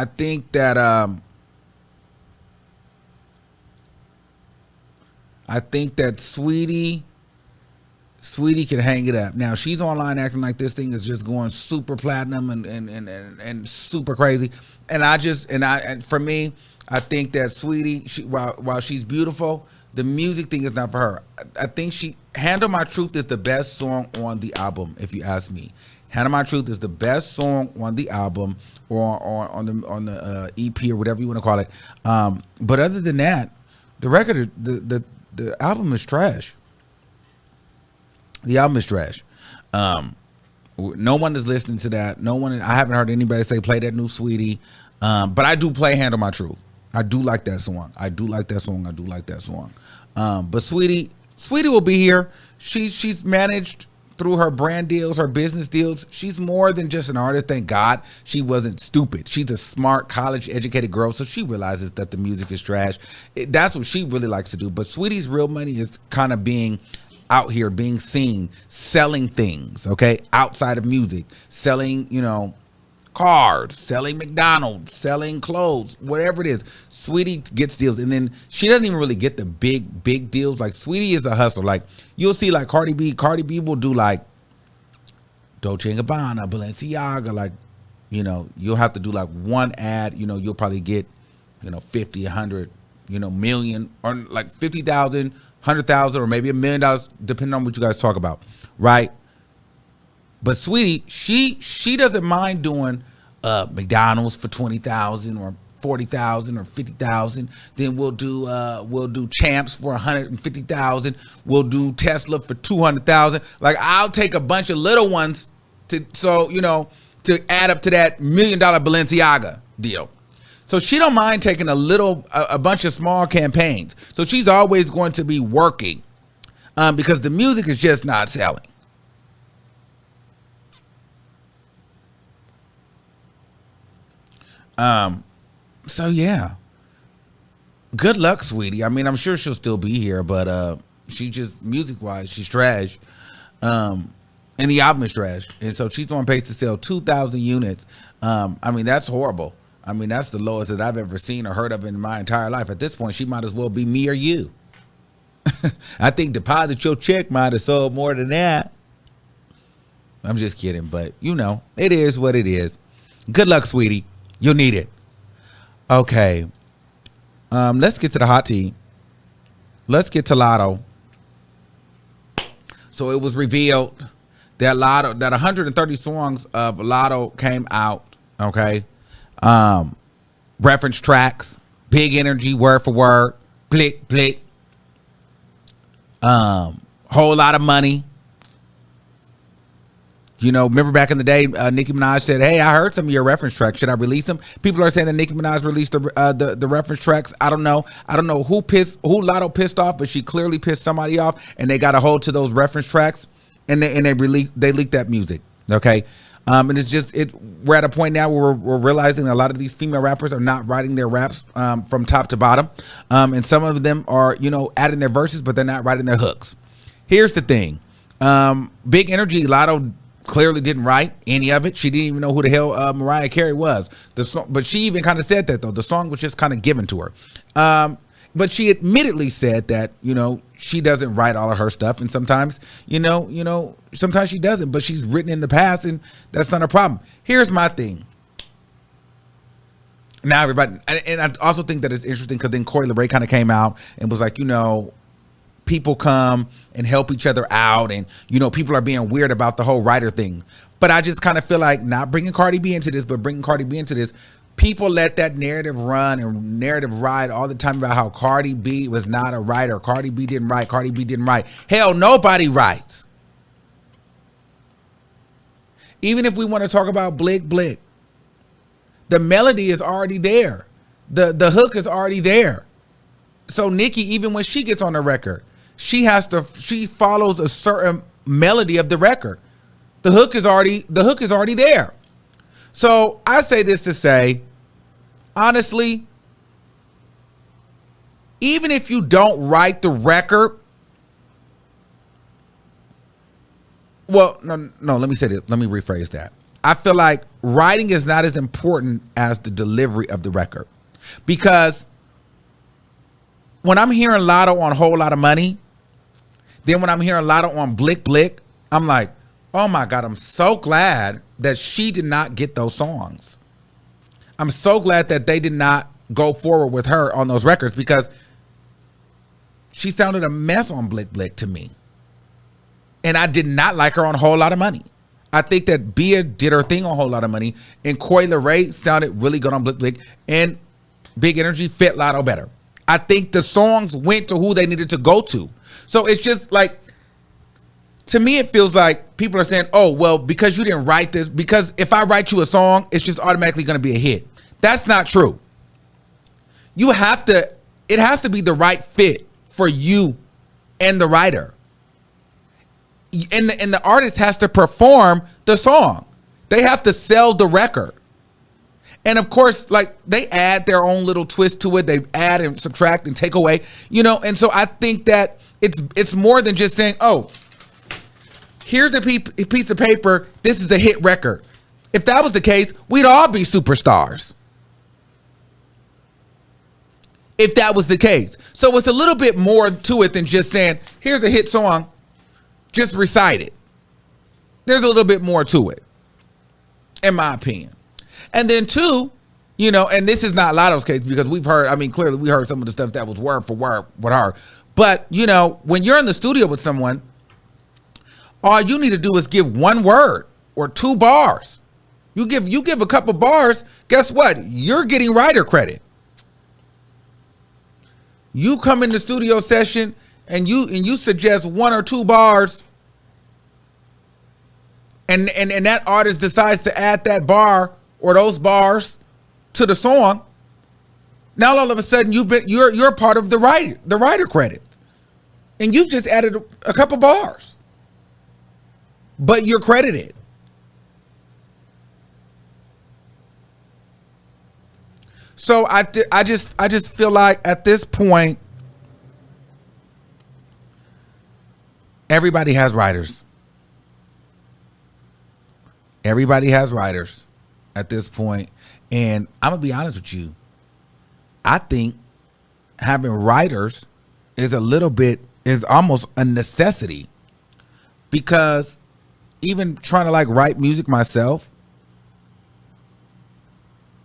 think that Saweetie can hang it up. Now she's online acting like this thing is just going super platinum and super crazy. And for me, I think that Saweetie, while she's beautiful, the music thing is not for her. I think Handle My Truth is the best song on the album, if you ask me. Handle My Truth is the best song on the album or on the EP or whatever you want to call it. But other than that, the record, the album is trash. The album is trash. No one is listening to that. I haven't heard anybody say play that new Saweetie. But I do play Handle My Truth. I do like that song. But Saweetie will be here. She's managed through her brand deals, her business deals, she's more than just an artist. Thank God she wasn't stupid. She's a smart, college-educated girl, so she realizes that the music is trash. That's what she really likes to do. But Saweetie's real money is kind of being out here, being seen, selling things, okay, outside of music, selling, cars, selling McDonald's, selling clothes, whatever it is. Saweetie gets deals, and then she doesn't even really get the big deals. Like, Saweetie is a hustler. Like, you'll see, like, Cardi B will do, like, Dolce & Gabbana, Balenciaga, like, you'll have to do, like, one ad, you'll probably get, 50, 100, million, or, like, 50,000, 100,000, or maybe $1 million, depending on what you guys talk about, right? But Saweetie, she doesn't mind doing McDonald's for 20,000 or 40,000 or 50,000. Then we'll do Champs for 150,000. We'll do Tesla for 200,000. Like, I'll take a bunch of little ones to add up to that $1 million Balenciaga deal. So she don't mind taking a bunch of small campaigns. So she's always going to be working because the music is just not selling. So yeah, good luck, Saweetie. I mean, I'm sure she'll still be here, but she just, music wise, she's trash. And the album is trash. And so she's on pace to sell 2,000 units. I mean, that's horrible. I mean, that's the lowest that I've ever seen or heard of in my entire life. At this point, she might as well be me or you. I think Deposit Your Check might have sold more than that. I'm just kidding, but it is what it is. Good luck, Saweetie. You'll need it. Okay. Let's get to the hot tea. Let's get to Latto. So it was revealed that 130 songs of Latto came out. Okay. Reference tracks, Big Energy, Word for Word, Blick Blick. Whole Lot of Money. Remember back in the day, Nicki Minaj said, "Hey, I heard some of your reference tracks. Should I release them?" People are saying that Nicki Minaj released the reference tracks. I don't know who Latto pissed off, but she clearly pissed somebody off, and they got a hold to those reference tracks, and they leaked that music. Okay, and we're at a point now where we're realizing a lot of these female rappers are not writing their raps from top to bottom, and some of them are adding their verses, but they're not writing their hooks. Here's the thing, Big Energy, Latto clearly didn't write any of it. She didn't even know who the hell Mariah Carey was. The song, but she even kind of said that, though. The song was just kind of given to her. But she admittedly said that, she doesn't write all of her stuff. And sometimes, sometimes she doesn't. But she's written in the past, and that's not a problem. Here's my thing. Now, everybody, and I also think that it's interesting because then Coi Leray kind of came out and was like, people come and help each other out, and people are being weird about the whole writer thing. But I just kind of feel like, not bringing Cardi B into this, but bringing Cardi B into this, people let that narrative run and narrative ride all the time about how Cardi B was not a writer. Cardi B didn't write. Cardi B didn't write. Hell, nobody writes. Even if we want to talk about Blick Blick, the melody is already there. The hook is already there. So Nicki, even when she gets on the record, she follows a certain melody of the record. The hook is already there. So I say this to say, honestly, even if you don't write the record, well, no, let me say this. Let me rephrase that. I feel like writing is not as important as the delivery of the record, because when I'm hearing Latto on Whole Lot of Money, then when I'm hearing Latto on Blick Blick, I'm like, oh my God, I'm so glad that she did not get those songs. I'm so glad that they did not go forward with her on those records, because she sounded a mess on Blick Blick to me. And I did not like her on Whole Lot of Money. I think that Bia did her thing on Whole Lot of Money, and Coi Leray sounded really good on Blick Blick, and Big Energy fit Latto better. I think the songs went to who they needed to go to. So it's just like, to me, it feels like people are saying, oh, well, because you didn't write this, because if I write you a song, it's just automatically going to be a hit. That's not true. It has to be the right fit for you and the writer. and the artist has to perform the song. They have to sell the record. And of course, like, they add their own little twist to it. They add and subtract and take away, you know. And so I think that it's more than just saying, oh, here's a piece of paper. This is a hit record. If that was the case, we'd all be superstars. If that was the case. So it's a little bit more to it than just saying, here's a hit song, just recite it. There's a little bit more to it, in my opinion. And then two, you know, and this is not Latto's case because we've heard, I mean, clearly we heard some of the stuff that was word for word with her. But, you know, when you're in the studio with someone, all you need to do is give one word or 2 bars. You give a couple bars, guess what? You're getting writer credit. You come in the studio session and you suggest 1 or 2 bars, and that artist decides to add that bar or those bars to the song. Now all of a sudden you're part of the writer credit, and you've just added a couple bars, but you're credited. So I just feel like at this point, everybody has writers. Everybody has writers at this point. And I'm gonna be honest with you. I think having writers is almost a necessity, because even trying to like write music myself,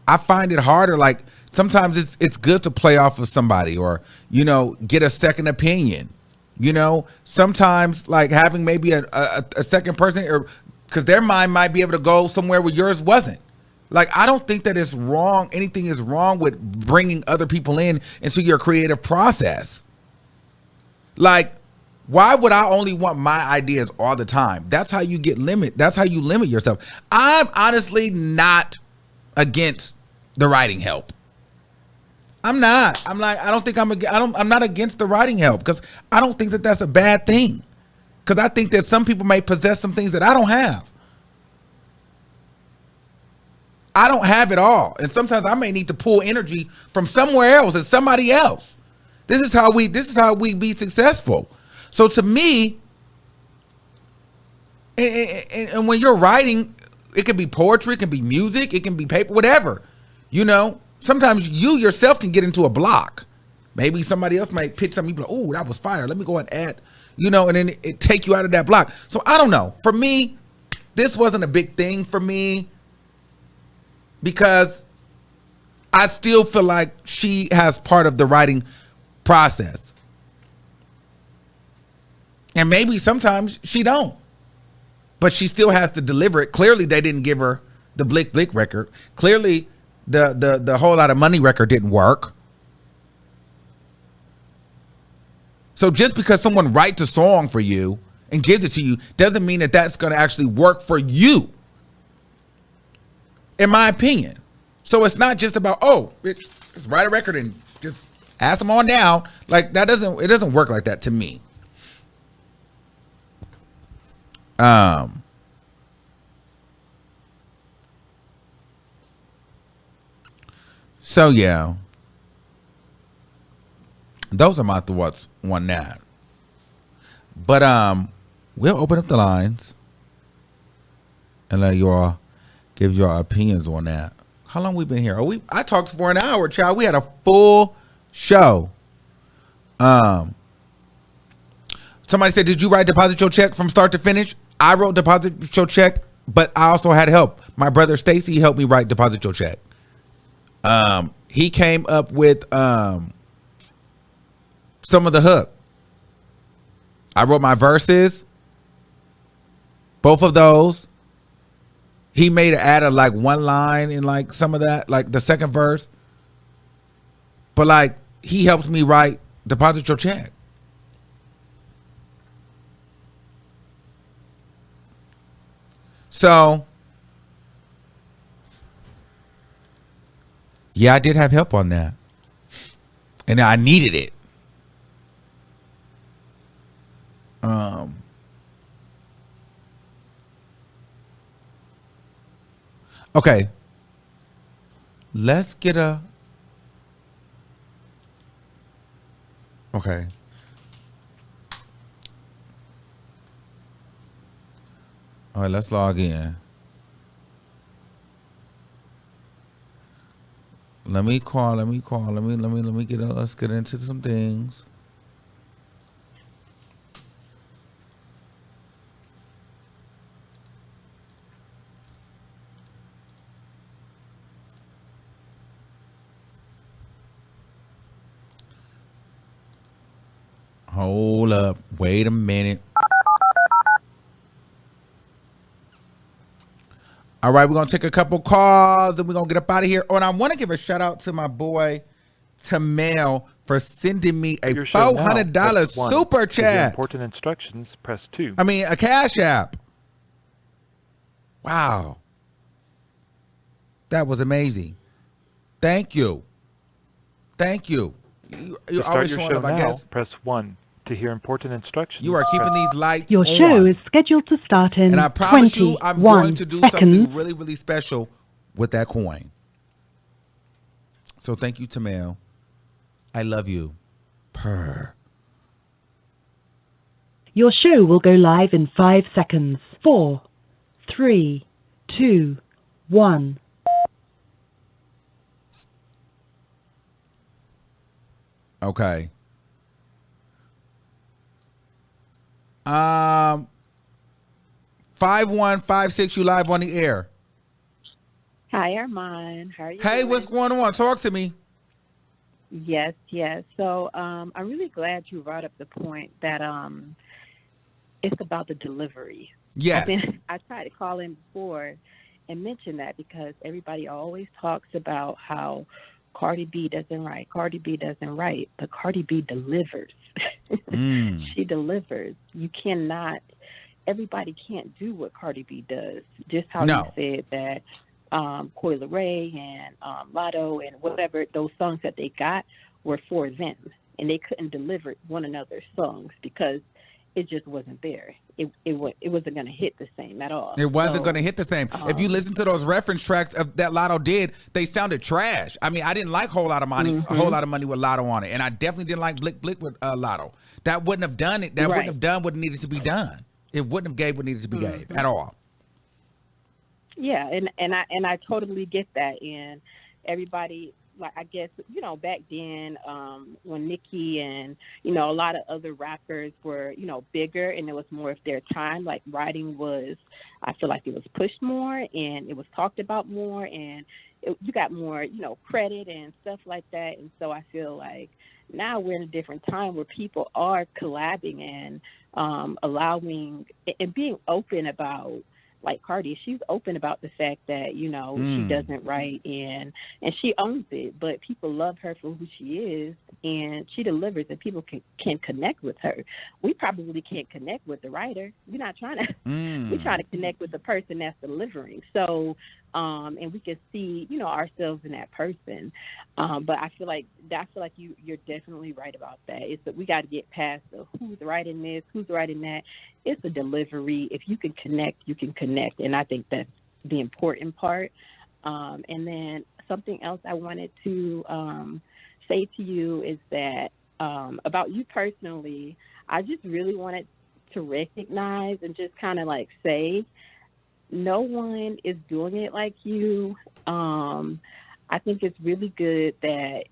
I find it harder. Like, sometimes it's good to play off of somebody, or, you know, get a second opinion. You know, sometimes like having maybe a second person, or because their mind might be able to go somewhere where yours wasn't. Like, I don't think that it's wrong. Anything is wrong with bringing other people into your creative process. Like, why would I only want my ideas all the time? That's how you that's how you limit yourself. I'm honestly not against the writing help. I'm not. I'm not against the writing help, because I don't think that that's a bad thing. Because I think that some people may possess some things that I don't have. I don't have it all. And sometimes I may need to pull energy from somewhere else and somebody else. This is how we be successful. So to me, and when you're writing, it can be poetry, it can be music, it can be paper, whatever. You know, sometimes you yourself can get into a block. Maybe somebody else might pitch something, you be like, oh, that was fire, let me go and add, you know, and then it take you out of that block. So I don't know. For me, this wasn't a big thing for me, because I still feel like she has part of the writing process. And maybe sometimes she don't, but she still has to deliver it. Clearly they didn't give her the Blick Blick record. Clearly the Whole Lot of Money record didn't work. So just because someone writes a song for you and gives it to you doesn't mean that that's going to actually work for you, in my opinion. So it's not just about, oh, just write a record and just ask them on down. Like, it doesn't work like that to me. So yeah, those are my thoughts on that. But we'll open up the lines and let you all give your opinions on that. How long we been here? I talked for an hour, child. We had a full show. Somebody said, did you write deposit your check from start to finish? I wrote deposit your check, but I also had help. My brother Stacy helped me write deposit your check. He came up with some of the hook. I wrote my verses, both of those. He made added like one line in like some of that, like the second verse. But like, he helped me write deposit your check. So yeah, I did have help on that, and I needed it. Okay. Let's get a. Okay. All right, let's log in. Let me let's get into some things. Hold up. Wait a minute. All right, we're going to take a couple calls and we're going to get up out of here. Oh, and I want to give a shout out to my boy, Tamel, for sending me a $400 super chat. Important instructions, press 2. I mean, a Cash App. Wow. That was amazing. Thank you. Thank you. You're always showing up, I guess. Press 1. To hear important instructions. You are keeping these lights Your on. show is scheduled to start in 21 And I promise you, I'm going to do seconds. something really, really special with that coin. So thank you, Tamel. I love you. Purr. Your show will go live in 5 seconds. 4, 3, 2, 1. Okay. 5156, you live on the air. Hi, Armon. How are you? Hey, doing? what's going on? Talk to me. Yes. So I'm really glad you brought up the point that it's about the delivery. Yes. I tried to call in before and mention that because everybody always talks about how Cardi B doesn't write, but Cardi B delivers. She delivers. You cannot, everybody can't do what Cardi B does. Just how you said that Coi Leray and Latto and whatever, those songs that they got were for them. And they couldn't deliver one another's songs because it just wasn't there. It wasn't going to hit the same at all. It wasn't going to hit the same. If you listen to those reference tracks that Latto did, they sounded trash. I mean, I didn't like Whole Lot of Money, a Whole Lot of Money with Latto on it, and I definitely didn't like Blick Blick with Latto. That wouldn't have done it. That wouldn't have done what needed to be done. It wouldn't have gave what needed to be gave at all. Yeah, and I totally get that. And everybody, like, I guess, back then when Nicki and, a lot of other rappers were, bigger and it was more of their time, like writing was, I feel like it was pushed more and it was talked about more and you got more, credit and stuff like that. And so I feel like now we're in a different time where people are collabing and allowing and being open about, like Cardi, she's open about the fact that, she doesn't write and she owns it, but people love her for who she is and she delivers and people can connect with her. We probably can't connect with the writer. We're not trying to, we're trying to connect with the person that's delivering. So, and we can see, ourselves in that person. But I feel like you're definitely right about that. It's that we got to get past the who's writing this, who's writing that. It's the delivery. If you can connect, you can connect. And I think that's the important part. And then something else I wanted to say to you is that about you personally, I just really wanted to recognize and just kind of like say, no one is doing it like you. I think it's really good that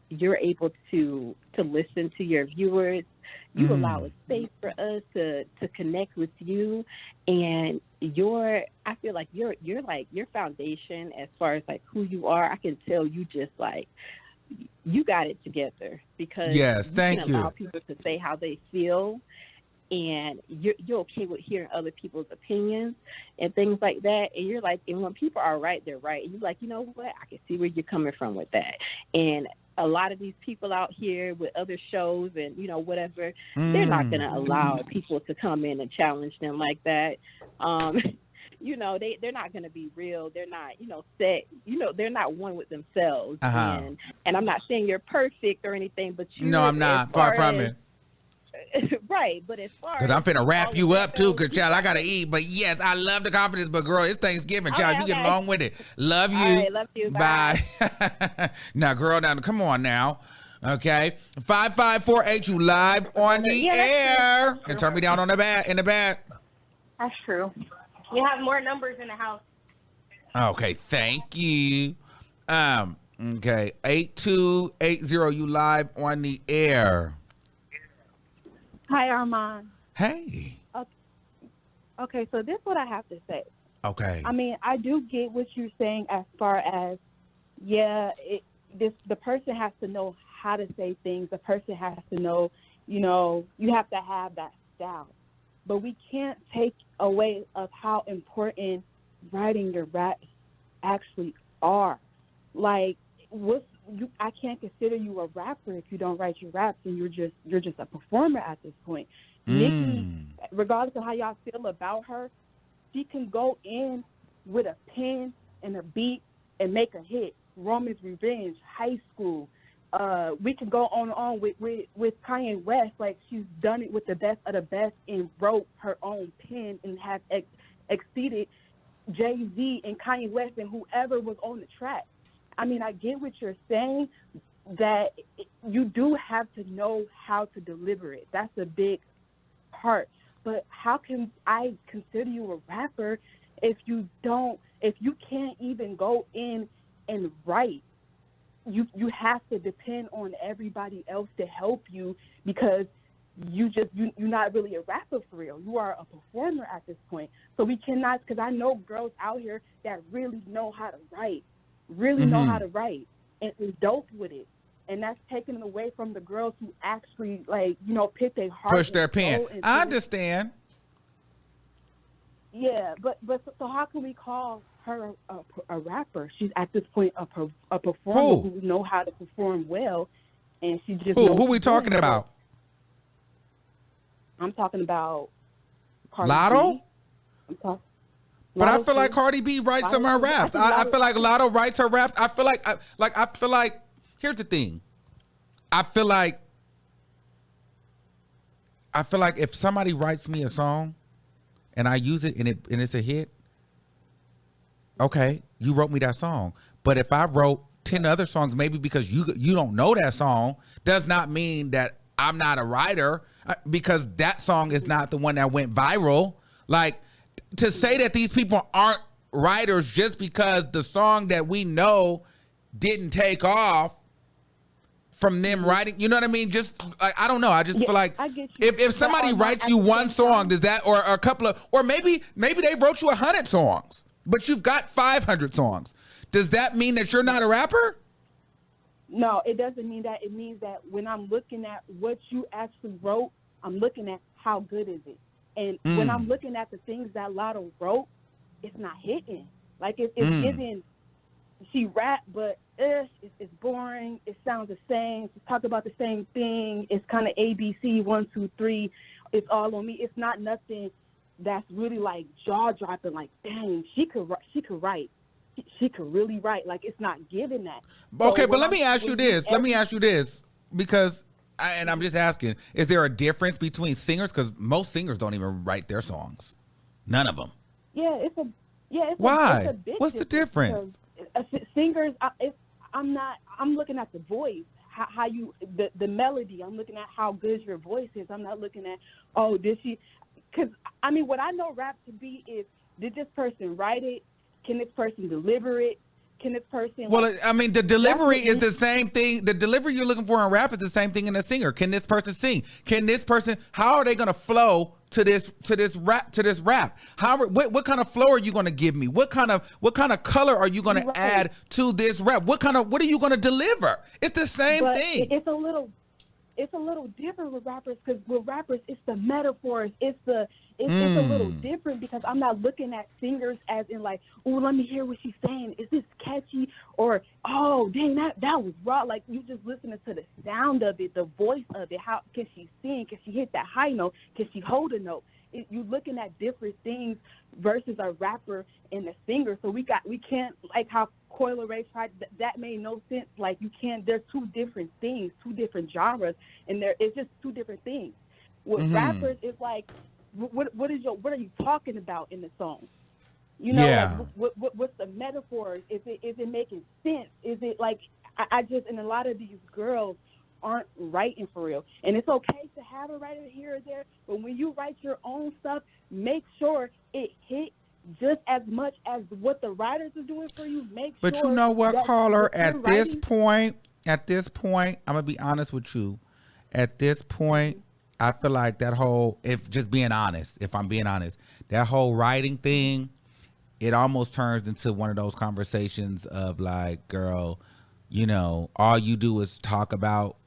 you're able to listen to your viewers. You allow a space for us to connect with you, and I feel like you're like your foundation as far as like who you are. I can tell you just like you got it together because yes, thank you can allow people to say how they feel. And you're okay with hearing other people's opinions and things like that. And you're like, and when people are right, they're right. And you're like, you know what? I can see where you're coming from with that. And a lot of these people out here with other shows and, whatever, they're not going to allow people to come in and challenge them like that. They're not going to be real. They're not, set. They're not one with themselves. And I'm not saying you're perfect or anything, but no, I'm not. Far from it. right. But as far Cause I'm as finna wrap all you of up that too, goes, cause child, I gotta eat. But yes, I love the confidence. But girl, it's Thanksgiving, child. You get okay. along with it. Love you. All right, love you. Bye. Now, girl, now come on now. Okay, 5548. You live on the Yeah, air, and turn me down on the back in the back. That's true. You have more numbers in the house. Okay, thank you. Okay, 8280. You live on the air. Hi, Armon. Hey. Okay, so this is what I have to say. Okay. I mean, I do get what you're saying as far as, the person has to know how to say things. The person has to know, you have to have that style. But we can't take away of how important writing your raps actually are. Like, I can't consider you a rapper if you don't write your raps, and you're just a performer at this point. Nicki, regardless of how y'all feel about her, she can go in with a pen and a beat and make a hit. Roman's Revenge, High School. We can go on and on with Kanye West. Like, she's done it with the best of the best and wrote her own pen and has exceeded Jay-Z and Kanye West and whoever was on the track. I mean, I get what you're saying, that you do have to know how to deliver it. That's a big part. But how can I consider you a rapper if you can't even go in and write? You have to depend on everybody else to help you, because you're not really a rapper for real. You are a performer at this point. So we cannot, because I know girls out here that really know how to write, know how to write and is dope with it. And that's taken away from the girls who actually, pick their heart. Push their pen. I understand. Yeah, but so how can we call her a rapper? She's at this point a performer who know how to perform well, and she just who we talking about? I'm talking about Cardi Latto. B. But I feel like Cardi B writes some of her raps. I feel like Latto writes her raps. I feel like here's the thing. I feel like if somebody writes me a song and I use it and it's a hit, okay, you wrote me that song. But if I wrote 10 other songs, maybe because you don't know that song, does not mean that I'm not a writer, because that song is not the one that went viral. Like, to say that these people aren't writers just because the song that we know didn't take off from them writing, you know what I mean? Just like, I don't know. I just feel like if somebody writes you one song, does that, or a couple of, or maybe they wrote you 100 songs, but you've got 500 songs. Does that mean that you're not a rapper? No, it doesn't mean that. It means that when I'm looking at what you actually wrote, I'm looking at how good is it. And when I'm looking at the things that Latto wrote, it's not hitting. Like, it's giving, she rap, but it's boring. It sounds the same. She talk about the same thing. It's kind of ABC, 1, 2, 3. It's all on me. It's not nothing that's really like jaw dropping. Like, dang, she could write. She could really write. Like, it's not giving that. Okay, so but let me ask you this, because, and I'm just asking, is there a difference between singers? Because most singers don't even write their songs. None of them. Yeah, why? It's a big What's the difference? Singers, I'm looking at the voice, how you, the melody. I'm looking at how good your voice is. I'm not looking at, did she, because, I mean, what I know rap to be is, did this person write it? Can this person deliver it? Can this person... Well, I mean, the delivery is the same thing. The delivery you're looking for in rap is the same thing in a singer. Can this person sing? Can this person... How are they going to flow to this rap? What kind of flow are you going to give me? What kind of color are you going to add to this rap? What are you going to deliver? It's the same thing. It's a little different with rappers, because with rappers, it's the metaphors. It's a little different, because I'm not looking at singers as in like, oh, let me hear what she's saying. Is this catchy? Or, oh, dang, that was raw. Like, you just listening to the sound of it, the voice of it. How can she sing? Can she hit that high note? Can she hold a note? You're looking at different things versus a rapper and a singer. So we can't, like how Coil Ray tried, that made no sense. Like, you can't, they're two different things, two different genres, and it's just two different things. With rappers, it's like, what are you talking about in the song? You know, like, what's the metaphors? Is it making sense? Is it like, I just, and a lot of these girls aren't writing for real. And it's okay to have a writer here or there, but when you write your own stuff, make sure it hits just as much as what the writers are doing for you. But you know what, caller? At this point, I'm gonna be honest with you. At this point, I feel like that whole, if I'm being honest, that whole writing thing, it almost turns into one of those conversations of like, girl, you know, all you do is talk about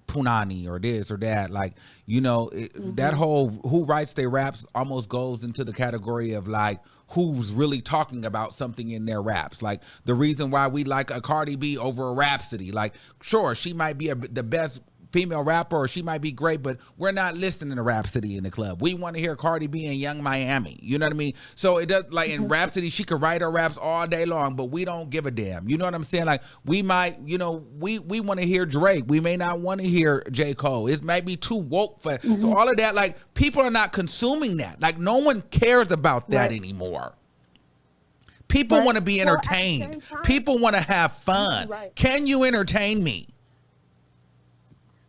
punani or this or that, like, you know, that whole who writes their raps almost goes into the category of like who's really talking about something in their raps. Like the reason why we like a Cardi B over a Rhapsody, like sure, she might be the best female rapper or she might be great, but we're not listening to Rhapsody in the club. We want to hear Cardi B and Young Miami. You know what I mean? So it does, like in Rhapsody, she could write her raps all day long, but we don't give a damn. You know what I'm saying? Like we might, you know, we want to hear Drake. We may not want to hear J. Cole. It might be too woke for so all of that, like people are not consuming that. Like no one cares about that anymore. People want to be entertained. People want to have fun. Can you entertain me?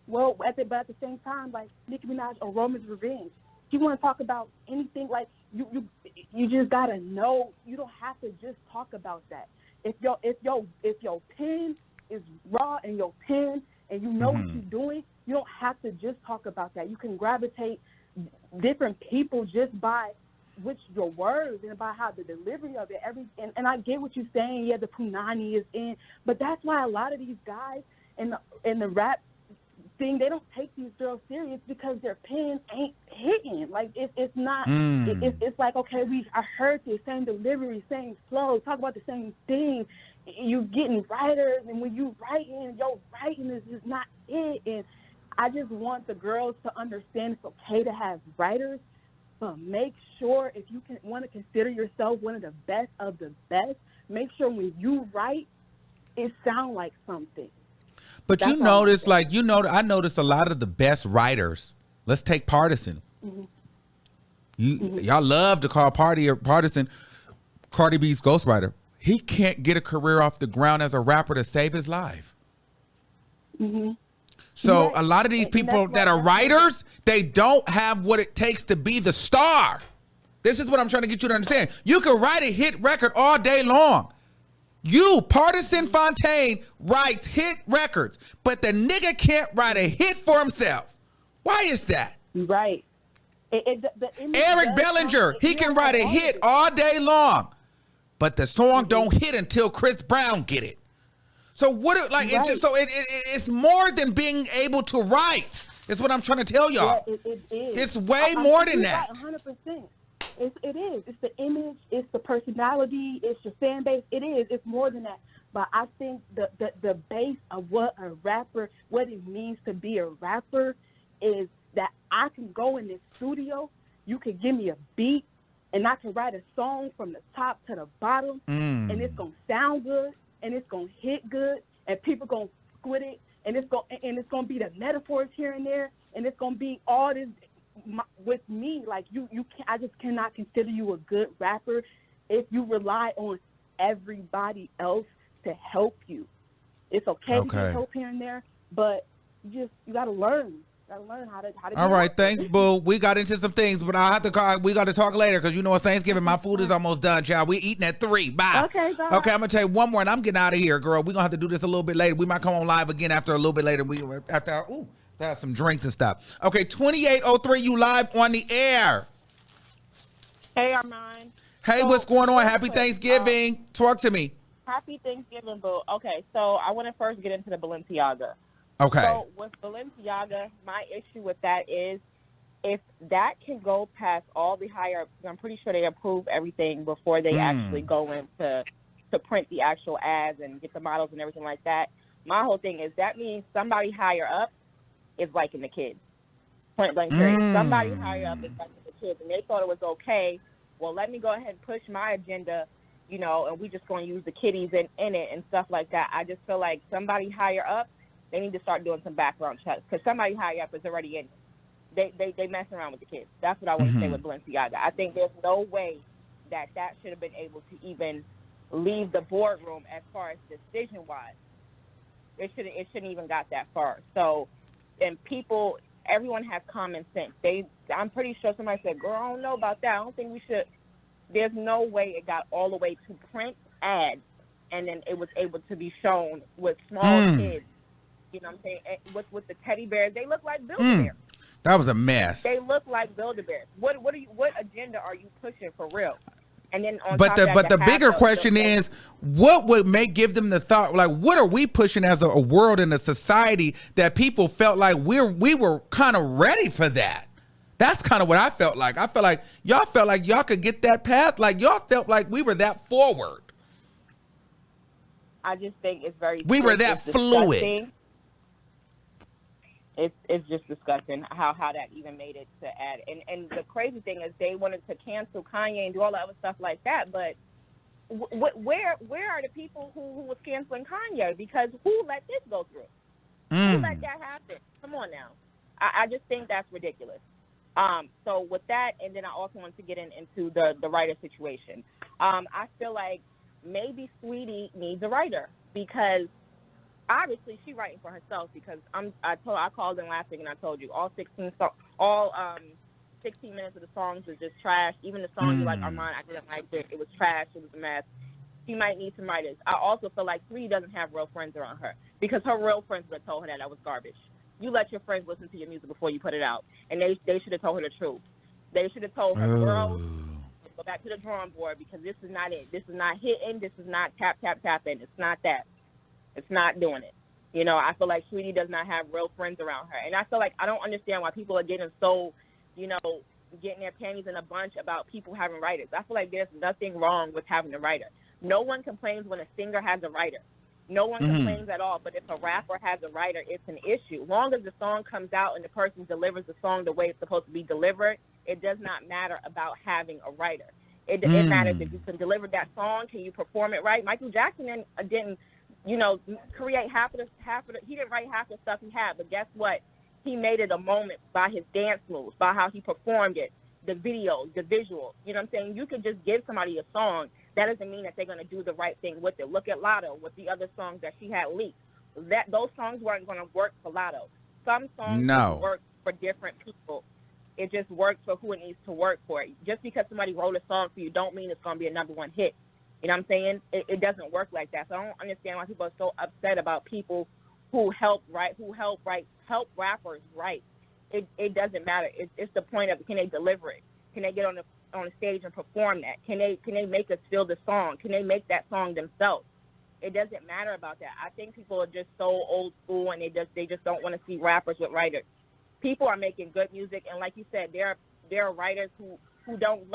Well, but at the same time, like Nicki Minaj or Roman's Revenge, you want to talk about anything, like you just gotta know. You don't have to just talk about that. If your pen is raw and your pen and you know what you're doing, you don't have to just talk about that. You can gravitate different people just by your words and by how the delivery of it. And I get what you're saying. Yeah, the punani is in, but that's why a lot of these guys in the rap thing, they don't take these girls serious because their pen ain't hitting. Like it's not. It's like, okay, I heard the same delivery, same flow, talk about the same thing. You getting writers, and when you writing, your writing is just not it. And I just want the girls to understand it's okay to have writers, but make sure if you want to consider yourself one of the best, make sure when you write, it sound like something. But you notice, like, you know, I noticed a lot of the best writers. Let's take Partisan. Y'all love to call Partisan Cardi B's ghostwriter. He can't get a career off the ground as a rapper to save his life. So a lot of these people that are writers, they don't have what it takes to be the star. This is what I'm trying to get you to understand. You can write a hit record all day long. Partisan Fontaine, writes hit records, but the nigga can't write a hit for himself. Why is that? Right. Eric Bellinger, he can write a hit all day long, but the song don't hit until Chris Brown get it. So what? Like it's more than being able to write. It's what I'm trying to tell y'all. Yeah, it is. It's way more than that. 100%. It is. It's the image. It's the personality. It's your fan base. It is. It's more than that. But I think the base of what a rapper, what it means to be a rapper, is that I can go in this studio. You can give me a beat, and I can write a song from the top to the bottom, and it's gonna sound good, and it's gonna hit good, and people gonna squid it, and it's gonna be the metaphors here and there, and it's gonna be all this. With me, like I just cannot consider you a good rapper if you rely on everybody else to help you. It's okay to get help here and there, but you gotta learn. How to. All right, thanks, boo. We got into some things, but I have to call. We got to talk later because you know it's Thanksgiving. My food is almost done, child. We eating at 3. Bye. Okay, bye. Okay, I'm gonna tell you one more, and I'm getting out of here, girl. We are gonna have to do this a little bit later. We might come on live again after a little bit later. Have some drinks and stuff. Okay, 2803, you live on the air. Hey, Armon. Hey, what's going on? Happy Thanksgiving. Talk to me. Happy Thanksgiving, boo. Okay, so I want to first get into the Balenciaga. Okay. So with Balenciaga, my issue with that is if that can go past all the higher ups, I'm pretty sure they approve everything before they actually go in to print the actual ads and get the models and everything like that. My whole thing is that means somebody higher up is liking the kids. Point blank period. Somebody higher up is liking the kids, and they thought it was okay. Well, let me go ahead and push my agenda, you know, and we just going to use the kiddies in it and stuff like that. I just feel like somebody higher up, they need to start doing some background checks because somebody higher up is already in it. they messing around with the kids. That's what I want to say with Balenciaga. I think there's no way that should have been able to even leave the boardroom as far as decision-wise. It shouldn't even got that far. So, and everyone has common sense. I'm pretty sure somebody said, girl, I don't know about that. I don't think we should. There's no way it got all the way to print ads, and then it was able to be shown with small kids. You know what I'm saying? And with the teddy bears, they look like Build-A-Bears. That was a mess. They look like Build-A-Bears. What agenda are you pushing for real? And then but the bigger question is, what would give them the thought, like, what are we pushing as a world and a society that people felt like we were kind of ready for that? That's kind of what I felt like. I felt like y'all could get that past. Like, y'all felt like we were that forward. I just think it's very. We were that fluid. It's just disgusting how that even made it to add. And the crazy thing is they wanted to cancel Kanye and do all that other stuff like that. But where are the people who was canceling Kanye? Because who let this go through? Who let that happen? Come on now. I just think that's ridiculous. So with that, and then I also want to get into the writer situation. I feel like maybe Saweetie needs a writer because obviously she's writing for herself, because I called in last week and I told you all 16 minutes of the songs was just trash. Even the songs like Armon, I didn't like it. It was trash. It was a mess. She might need some writers. I also feel like Saweetie doesn't have real friends around her, because her real friends would have told her that was garbage. You let your friends listen to your music before you put it out, and they should have told her the truth. They should have told her, girl, go back to the drawing board, because this is not it. This is not hitting. This is not tapping. It's not that. It's not doing it. You know, I feel like Saweetie does not have real friends around her. And I feel like I don't understand why people are getting so, getting their panties in a bunch about people having writers. I feel like there's nothing wrong with having a writer. No one complains when a singer has a writer. No one complains at all. But if a rapper has a writer, it's an issue. Long as the song comes out and the person delivers the song the way it's supposed to be delivered, it does not matter about having a writer. It matters if you can deliver that song, can you perform it right? Michael Jackson didn't create half of the, he didn't write half the stuff he had, but guess what? He made it a moment by his dance moves, by how he performed it, the videos, the visuals. You know what I'm saying? You could just give somebody a song. That doesn't mean that they're going to do the right thing with it. Look at Latto with the other songs that she had leaked. Those songs weren't going to work for Latto. Some songs work for different people. It just works for who it needs to work for. Just because somebody wrote a song for you don't mean it's going to be a #1 hit. You know what I'm saying? It doesn't work like that. So I don't understand why people are so upset about people who help rappers write. It doesn't matter. It's the point of, can they deliver it? Can they get on the stage and perform that? Can they make us feel the song? Can they make that song themselves? It doesn't matter about that. I think people are just so old school, and they just don't want to see rappers with writers. People are making good music, and like you said, there are writers who don't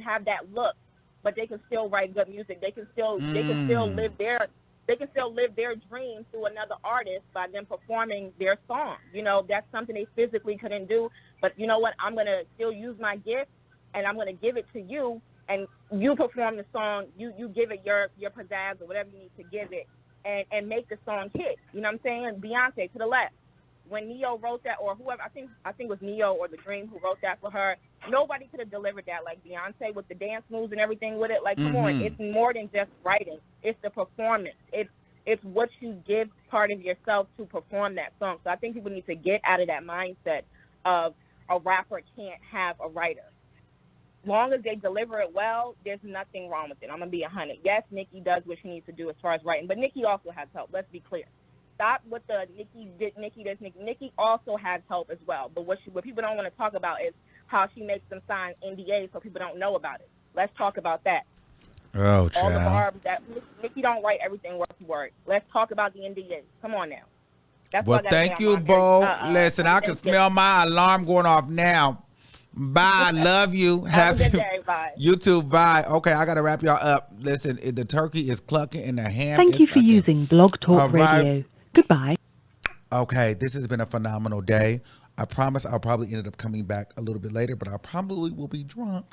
have that look, but they can still write good music. They can still live their dream through another artist by them performing their song. That's something they physically couldn't do. But you know what? I'm gonna still use my gift, and I'm gonna give it to you, and you perform the song. You give it your pizzazz or whatever you need to give it, and make the song hit. You know what I'm saying? Beyonce to the left. When Neo wrote that, or whoever, I think it was Neo or The Dream who wrote that for her, nobody could have delivered that like Beyonce with the dance moves and everything with it. Like, come on, it's more than just writing. It's the performance. It's what you give part of yourself to perform that song. So I think people need to get out of that mindset of a rapper can't have a writer. Long as they deliver it well, there's nothing wrong with it. I'm going to be 100. Yes, Nicki does what she needs to do as far as writing, but Nicki also has help. Let's be clear. Stop with the Nicki also has help as well. But what people don't want to talk about is how she makes them sign NDAs so people don't know about it. Let's talk about that. Oh, child. All the barbs that Nicki don't write everything word for word. Let's talk about the NDAs. Come on now. That's well, thank you, Bo. Listen, I can smell my alarm going off now. Bye. Love you. Have a good day. Bye. You too. Bye. Okay, I got to wrap y'all up. Listen, the turkey is clucking and the ham Thank is you for clucking. using Blog Talk Radio. Goodbye. Okay, this has been a phenomenal day. I promise I'll probably end up coming back a little bit later, but I probably will be drunk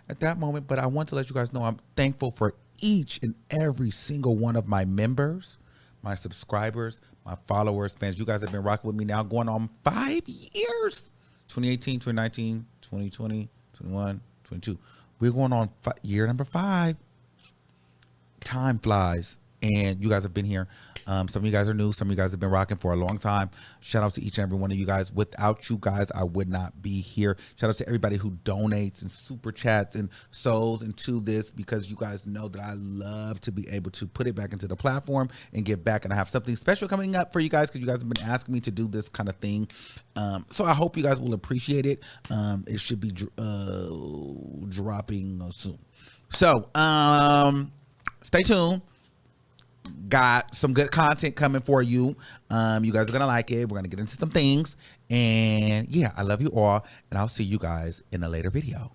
at that moment. But I want to let you guys know I'm thankful for each and every single one of my members, my subscribers, my followers, fans. You guys have been rocking with me now going on 5 years. 2018, 2019, 2020, 21, 22. We're going on year number 5. Time flies. And you guys have been here. Some of you guys are new. Some of you guys have been rocking for a long time. Shout out to each and every one of you guys. Without you guys, I would not be here. Shout out to everybody who donates and super chats and souls into this, because you guys know that I love to be able to put it back into the platform and give back. And I have something special coming up for you guys, because you guys have been asking me to do this kind of thing. So I hope you guys will appreciate it. It should be dropping soon. So stay tuned. Got some good content coming for you. You guys are gonna like it. We're gonna get into some things, and yeah, I love you all, and I'll see you guys in a later video.